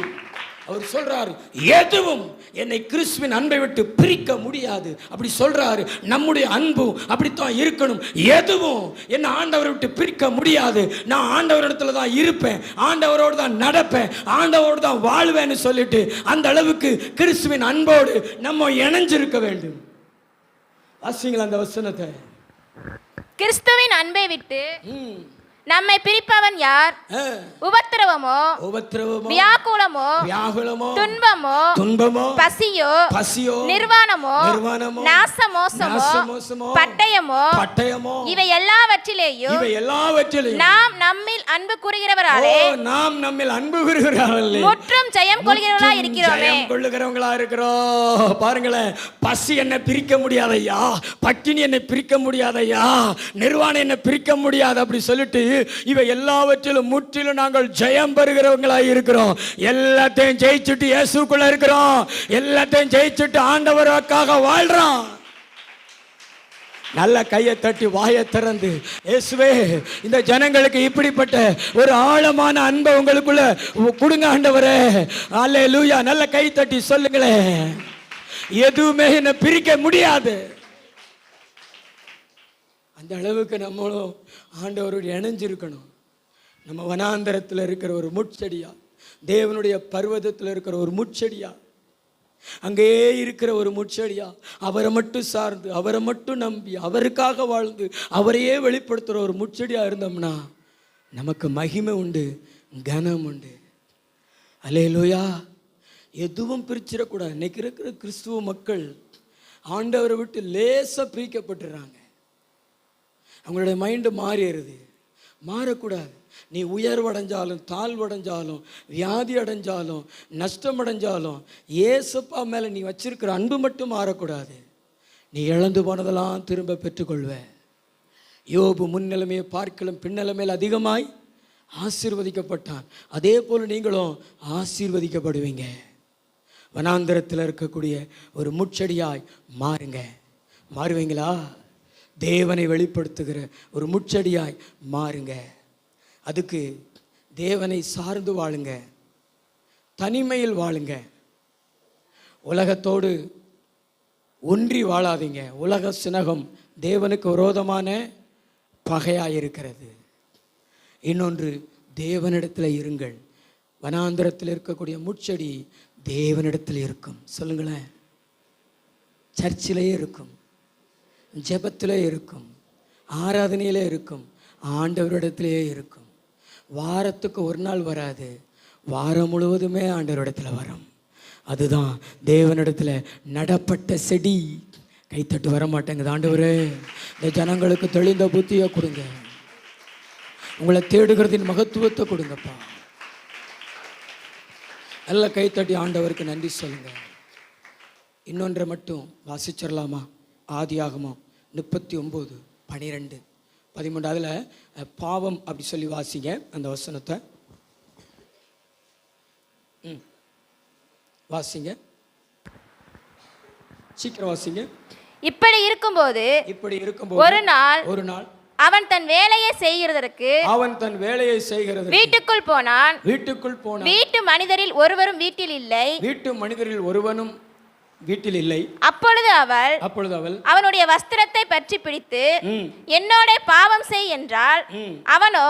[SPEAKER 1] அவர் சொல்றாரு, எதுவும் என்னை கிறிஸ்துவின் அன்பை விட்டு பிரிக்க முடியாது. அப்படி சொல்றாரு. நம்முடைய அன்பு அப்படித்தான் இருக்கணும். எதுவும் என்னை ஆண்டவரை விட்டு பிரிக்க முடியாது. நான் ஆண்டவரிடத்துல தான் இருப்பேன், ஆண்டவரோடு தான் நடப்பேன், ஆண்டவரோடு தான் வாழ்வேன்னு சொல்லிட்டு அந்த அளவுக்கு கிறிஸ்துவின் அன்போடு நம்ம இணைஞ்சிருக்க வேண்டும். வாசிங்களா அந்த வசனத்தை.
[SPEAKER 3] கிறிஸ்துவின் அன்பை விட்டு நம்மை பிரிப்பவன் யார்? உபத்திரவமோ, வியாகுலமோ, துன்பமோ, பசியோ, நிர்வாணமோ, நாசமோசமோ, பட்டயமோ, இவை எல்லாவற்றிலேயும் நாம் நம்மில் அன்பு கூறுகிறவராலே முற்றும் ஜெயம் கொள்கிறவர்களா இருக்கிறோம்.
[SPEAKER 1] பாருங்களேன், பசி என்ன பிரிக்க முடியாதையா, பட்டினி என்ன பிரிக்க முடியாதையா, நிர்வாணம் என்ன பிரிக்க முடியாது அப்படி சொல்லிட்டு இவை எல்லாவற்றிலும் முற்றிலும் நாங்கள் ஜெயம் பெறுகிறவங்களாய் இருக்கிறோம். எல்லாத்தையும் ஜெயிச்சுட்டு இயேசுக்குள்ள இருக்கிறோம், எல்லாத்தையும் ஜெயிச்சுட்டு ஆண்டவருக்காக வாழ்றோம். நல்ல கையை தட்டி வாயை திறந்து, இயேசுவே இந்த ஜனங்களுக்கு இப்படிப்பட்ட ஒரு ஆழமான அன்பை உங்களுக்குள்ள கொடுங்க ஆண்டவரே. அல்லேலூயா. நல்ல கை தட்டி சொல்லுங்களேன், எதுவுமே என்ன பிரிக்க முடியாது. அந்த அளவுக்கு நம்மளும் ஆண்டவரோடு இணைஞ்சிருக்கணும். நம்ம வனாந்தரத்தில் இருக்கிற ஒரு முட்செடியா,
[SPEAKER 2] தேவனுடைய பர்வதத்தில் இருக்கிற ஒரு முட்செடியா, அங்கேயே இருக்கிற ஒரு முட்செடியா, அவரை மட்டும் சார்ந்து, அவரை மட்டும் நம்பி, அவருக்காக வாழ்ந்து, அவரையே வெளிப்படுத்துகிற ஒரு முட்செடியாக இருந்தோம்னா நமக்கு மகிமை உண்டு, கனம் உண்டு. அல்லேலூயா. எதுவும் பிரிச்சிடக்கூடாது. இன்னைக்கு இருக்கிற கிறிஸ்துவ மக்கள் ஆண்டவரை விட்டு லேசாக பிரிக்கப்பட்டுறாங்க. அவங்களுடைய மைண்டு மாறிடுது. மாறக்கூடாது. நீ உயர்வடைஞ்சாலும் தாழ்வடைஞ்சாலும் வியாதி அடைஞ்சாலும் நஷ்டம் அடைஞ்சாலும் ஏசப்பா மேலே நீ வச்சிருக்கிற அன்பு மட்டும் மாறக்கூடாது. நீ இழந்து போனதெல்லாம் திரும்ப பெற்றுக்கொள்வ. யோபு முன்னிலைமையை பார்க்கலும் பின்னலைமையில் அதிகமாய் ஆசீர்வதிக்கப்பட்டான். அதே போல் நீங்களும் ஆசீர்வதிக்கப்படுவீங்க. வனாந்திரத்தில் இருக்கக்கூடிய ஒரு முட்செடியாய் மாறுங்க. மாறுவீங்களா? தேவனை வெளிப்படுத்துகிற ஒரு முட்செடியாய் மாறுங்க. அதுக்கு தேவனை சார்ந்து வாழுங்க, தனிமையில் வாழுங்க, உலகத்தோடு ஒன்றி வாழாதீங்க. உலக சினகம் தேவனுக்கு விரோதமான பகையாயிருக்கிறது. இன்னொன்று, தேவனிடத்தில் இருங்கள். வனாந்திரத்தில் இருக்கக்கூடிய முட்செடி தேவனிடத்தில் இருக்கும். சொல்லுங்களேன். சர்ச்சிலேயே இருக்கும், ஜெபத்திலே இருக்கும், ஆராதனையிலே இருக்கும், ஆண்டவரிடத்திலே இருக்கும். வாரத்துக்கு ஒரு நாள் வராது, வாரம் முழுவதுமே ஆண்டவரிடத்தில் வரும். அதுதான் தேவனிடத்தில் நடப்பட்ட செடி. கைத்தட்டு வர மாட்டேங்குது. ஆண்டவரே, இந்த ஜனங்களுக்கு தெளிந்த புத்தியை கொடுங்க, உங்களை தேடுகிறதின் மகத்துவத்தை கொடுங்கப்பா. நல்ல கைத்தட்டி ஆண்டவருக்கு நன்றி சொல்லுங்க. இன்னொன்றை மட்டும் வாசிச்சிடலாமா? ஆதியாகமம் 39:12-13. அதில் பாவம் அப்படி சொல்லி வாசிங்க அந்த வசனத்தை. வாசிங்க, சீக்கிரம் வாசிங்க.
[SPEAKER 3] இப்படி இருக்கும்போது ஒரு நாள் அவன் தன் வேலையை செய்கிறதற்கு வீட்டுக்குள் போனான். வீட்டு மனிதரில் ஒருவரும் வீட்டில் இல்லை. அப்பொழுது அவள் அவனுடைய வஸ்திரத்தை பற்றி பிடித்து, என்னோட பாவம் செய் என்றால், அவனோ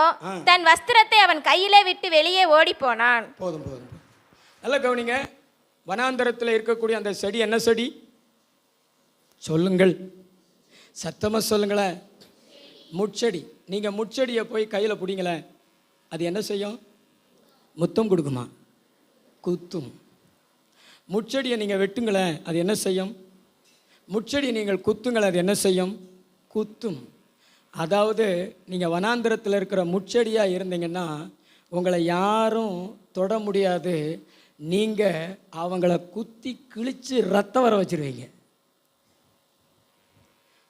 [SPEAKER 3] தன் வஸ்திரத்தை அவன் கையிலே விட்டு வெளியே ஓடி போனான்.
[SPEAKER 2] போதும். நல்ல கவனிங்க. வனாந்தரத்தில் இருக்கக்கூடிய அந்த செடி என்ன செடி? சொல்லுங்கள், சத்தமா சொல்லுங்களேன். முட்செடி. நீங்கள் முட்செடியை போய் கையில் பிடிங்களேன், அது என்ன செய்யும்? முத்தம் கொடுக்குமா? குத்தும். முட்செடியை நீங்கள் வெட்டுங்களேன், அது என்ன செய்யும்? முட்செடியை நீங்கள் குத்துங்களேன், அது என்ன செய்யும்? குத்தும். அதாவது நீங்கள் வனாந்திரத்தில் இருக்கிற முட்செடியாக இருந்தீங்கன்னா உங்களை யாரும் தொட முடியாது. நீங்கள் அவங்கள குத்தி கிழித்து ரத்தம் வர வச்சுருவீங்க.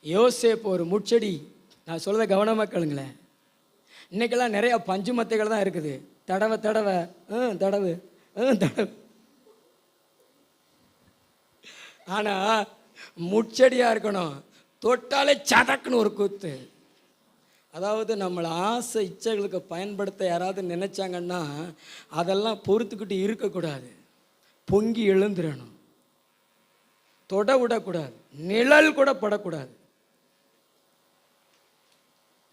[SPEAKER 2] யோசேப்பு ஒரு முட்செடி. நான் சொல்கிறத கவனமாக கேளுங்களேன். இன்றைக்கெல்லாம் நிறையா பஞ்சு மத்தைகள் தான் இருக்குது. தடவை தடவு. ஆனால் முட்செடியாக இருக்கணும், தொட்டாலே சதக்குன்னு ஒரு குத்து. அதாவது நம்மளை ஆசை இச்சைகளுக்கு பயன்படுத்த யாராவது நினைச்சாங்கன்னா அதெல்லாம் பொறுத்துக்கிட்டு இருக்கக்கூடாது. பொங்கி எழுந்துடணும், தொட விடக்கூடாது, நிழல் கூட படக்கூடாது.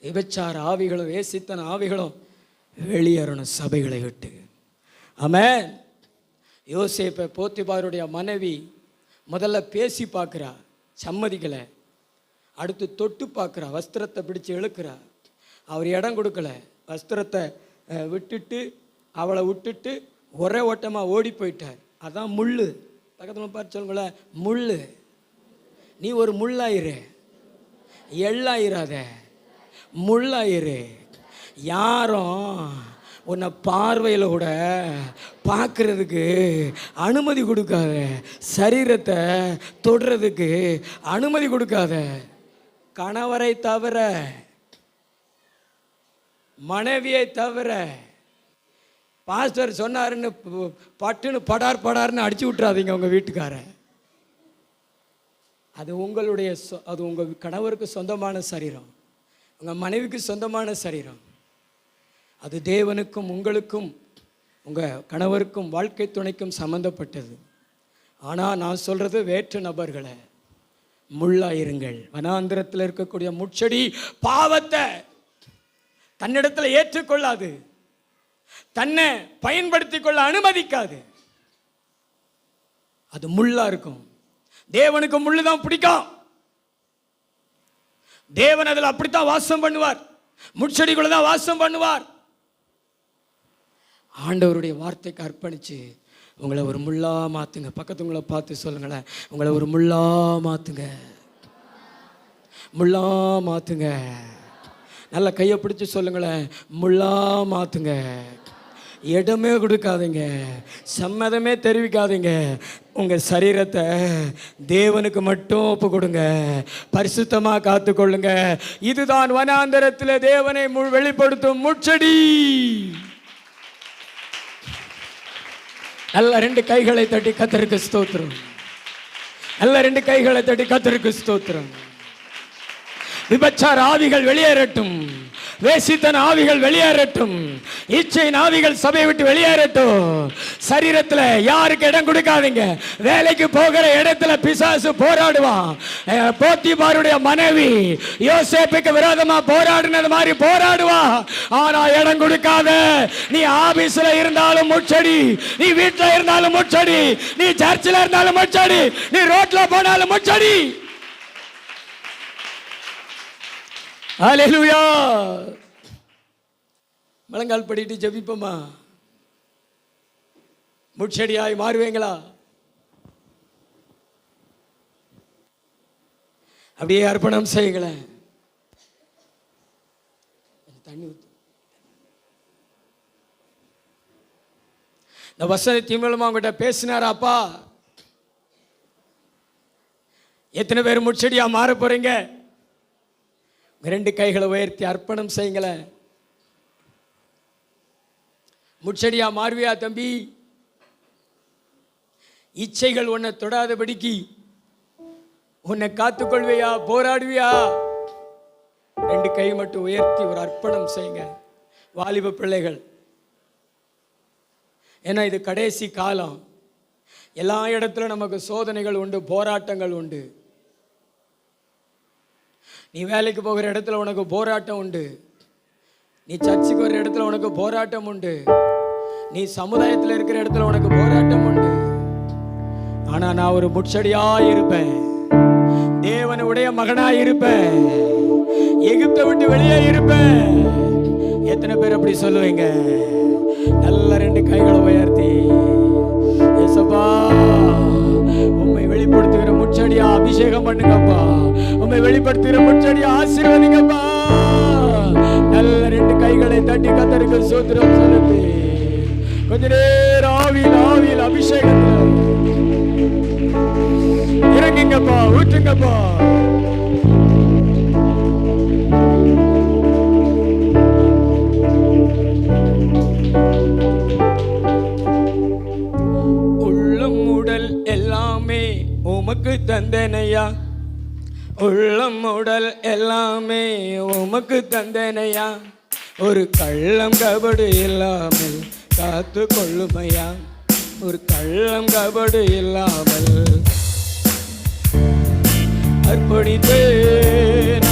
[SPEAKER 2] விபச்சார ஆவிகளும் வேசித்தன ஆவிகளும் வெளியேறணும் சபைகளை விட்டு. ஆமென். யோசேப்பை போத்திபாருடைய மனைவி முதல்ல பேசி பார்க்குறா, சம்மதிக்கலை. அடுத்து தொட்டு பார்க்குறா, வஸ்திரத்தை பிடிச்சு இழுக்கிறா. அவர் இடம் கொடுக்கல. வஸ்திரத்தை விட்டுட்டு அவளை விட்டுட்டு ஒரே ஓட்டமாக ஓடி போயிட்டார். அதான் முள்ளு. பக்கத்தில் பார்த்து சொல்லுங்களேன், முள்ளு. நீ ஒரு முள்ளாயிரு, எள்ளாயிராத, முள்ளாயிரு. யாரும் உன்னை பார்வையில் கூட பார்க்கறதுக்கு அனுமதி கொடுக்காத, சரீரத்தை தொடுறதுக்கு அனுமதி கொடுக்காத. கணவரை தவிர, மனைவியை தவிர. பாஸ்டர் சொன்னாருன்னு பட்டுன்னு படார்னு அடிச்சு விட்டுறாதீங்க உங்கள் வீட்டுக்காரன். அது உங்களுடைய அது உங்கள் கணவருக்கு சொந்தமான சரீரம், உங்கள் மனைவிக்கு சொந்தமான சரீரம். அது தேவனுக்கும் உங்களுக்கும் உங்கள் கணவருக்கும் வாழ்க்கை துணைக்கும் சம்மந்தப்பட்டது. ஆனால் நான் சொல்கிறது வேற்று நபர்களை. முள்ளாயிருங்கள். வனாந்திரத்தில் இருக்கக்கூடிய முட்செடி பாவத்தை தன்னிடத்தில் ஏற்றுக்கொள்ளாது. தன்னை பயன்படுத்திக் கொள்ள அனுமதிக்காது. அது முள்ளா இருக்கும். தேவனுக்கு முள்ளு தான் பிடிக்கும். தேவன் அதில் அப்படித்தான் வாசம் பண்ணுவார். முட்செடிக்குள்ள தான் வாசம் பண்ணுவார். ஆண்டவருடைய வார்த்தைக்கு அர்ப்பணிச்சு உங்களை ஒரு முள்ளா மாத்துங்க. பக்கத்துங்களை பார்த்து சொல்லுங்களேன், உங்களை ஒரு முள்ளா மாத்துங்க, முள்ளா மாத்துங்க. நல்ல கையை பிடிச்சு சொல்லுங்களேன், முள்ளா மாத்துங்க. இடமே கொடுக்காதீங்க, சம்மதமே தெரிவிக்காதீங்க. உங்கள் சரீரத்தை தேவனுக்கு மட்டும் ஒப்பு கொடுங்க, பரிசுத்தமாக காத்துக்கொள்ளுங்க. இதுதான் வனாந்தரத்தில் தேவனை வெளிப்படுத்தும் முட்செடி. நல்ல 2 கைகளை தட்டி கர்த்தருக்கு ஸ்தோத்திரம். நல்ல 2 கைகளை தட்டி கர்த்தருக்கு ஸ்தோத்திரம். விபச்சார ஆவிகள் வெளியேறட்டும், வேசித்தன ஆவிகள் வெளியேறட்டும், இச்சையின் ஆவிகள் சபையை விட்டு வெளியேறட்டும். சரீரத்தில் யாருக்கு இடம் கொடுக்காதீங்க. வேலைக்கு போகிற இடத்துல பிசாசு போராடுவான். போத்திபாருடைய மனைவி யோசேப்புக்கு விரோதமா போராடினது மாதிரி போராடுவான். ஆனா இடம் கொடுக்காத. நீ ஆபீஸ்ல இருந்தாலும் முட்செடி, நீ வீட்டில் இருந்தாலும் முட்செடி, நீ சர்ச்சில் இருந்தாலும் முட்செடி, நீ ரோட்ல போனாலும் முட்செடி. ஹல்லேலூயா. முழங்கால் படிட்டு ஜெபிப்போமா? முட்செடியாய் மாறுவீங்களா? அப்படியே அர்ப்பணம் செய்யுங்களேன். தண்ணி ஊத்து. இந்த வசனத்தின் மூலமா உங்ககிட்ட பேசினாராப்பா? எத்தனை பேர் முட்செடியா மாற போறீங்க? 2 கைகளை உயர்த்தி அர்ப்பணம் செய்யுங்களேன். முட்செடியா மாறுவியா தம்பி? இச்சைகள் உன்னை தொடாதபடிக்கு உன்னை காத்துக்கொள்வியா? போராடுவியா? 2 கை மட்டும் உயர்த்தி ஒரு அர்ப்பணம் செய்யுங்க வாலிப பிள்ளைகள். ஏன்னா இது கடைசி காலம். எல்லா இடத்துல நமக்கு சோதனைகள் உண்டு, போராட்டங்கள் உண்டு. நீ வேலைக்கு போகிற இடத்துல உனக்கு போராட்டம் உண்டு. நீ சர்ச்சுக்கு வர இடத்துல உனக்கு போராட்டம் உண்டு. நீ சமுதாயத்தில் இருக்கிற இடத்துல உனக்கு போராட்டம் உண்டு. ஆனா நான் ஒரு முட்செடியா இருப்பேன், தேவனுடைய மகனா இருப்பேன், எகிப்தை விட்டு வெளியே இருப்பேன். எத்தனை பேர் அப்படி சொல்லுவீங்க? நல்ல 2 கைகளை உயர்த்தி, ஏசப்பா உம்மை வெளிப்படுத்துகிற முட்செடியா அபிஷேகம் பண்ணுங்கப்பா, உம்மை வெளிப்படுத்துகிற முட்செடியா ஆசீர்வதிங்கப்பா. நல்ல 2 கைகளை தட்டி கர்த்தருக்கு ஸ்தோத்திரம் சொல்லுங்க. கொஞ்ச நேரம் ஆவியில் அபிஷேகத்துல இறங்குங்கப்பா, ஊற்றுங்கப்பா. உள்ளம் உடல் எல்லாமே உமக்கு தந்தனையா, உள்ளம் உடல் எல்லாமே உமக்கு தந்தனையா. ஒரு கள்ளம் கபடு இல்லாமல் காத்து கொள்ளுமையா, ஒரு கள்ளம் கபடு இல்லாமல் அர்ப்பணித்தேன்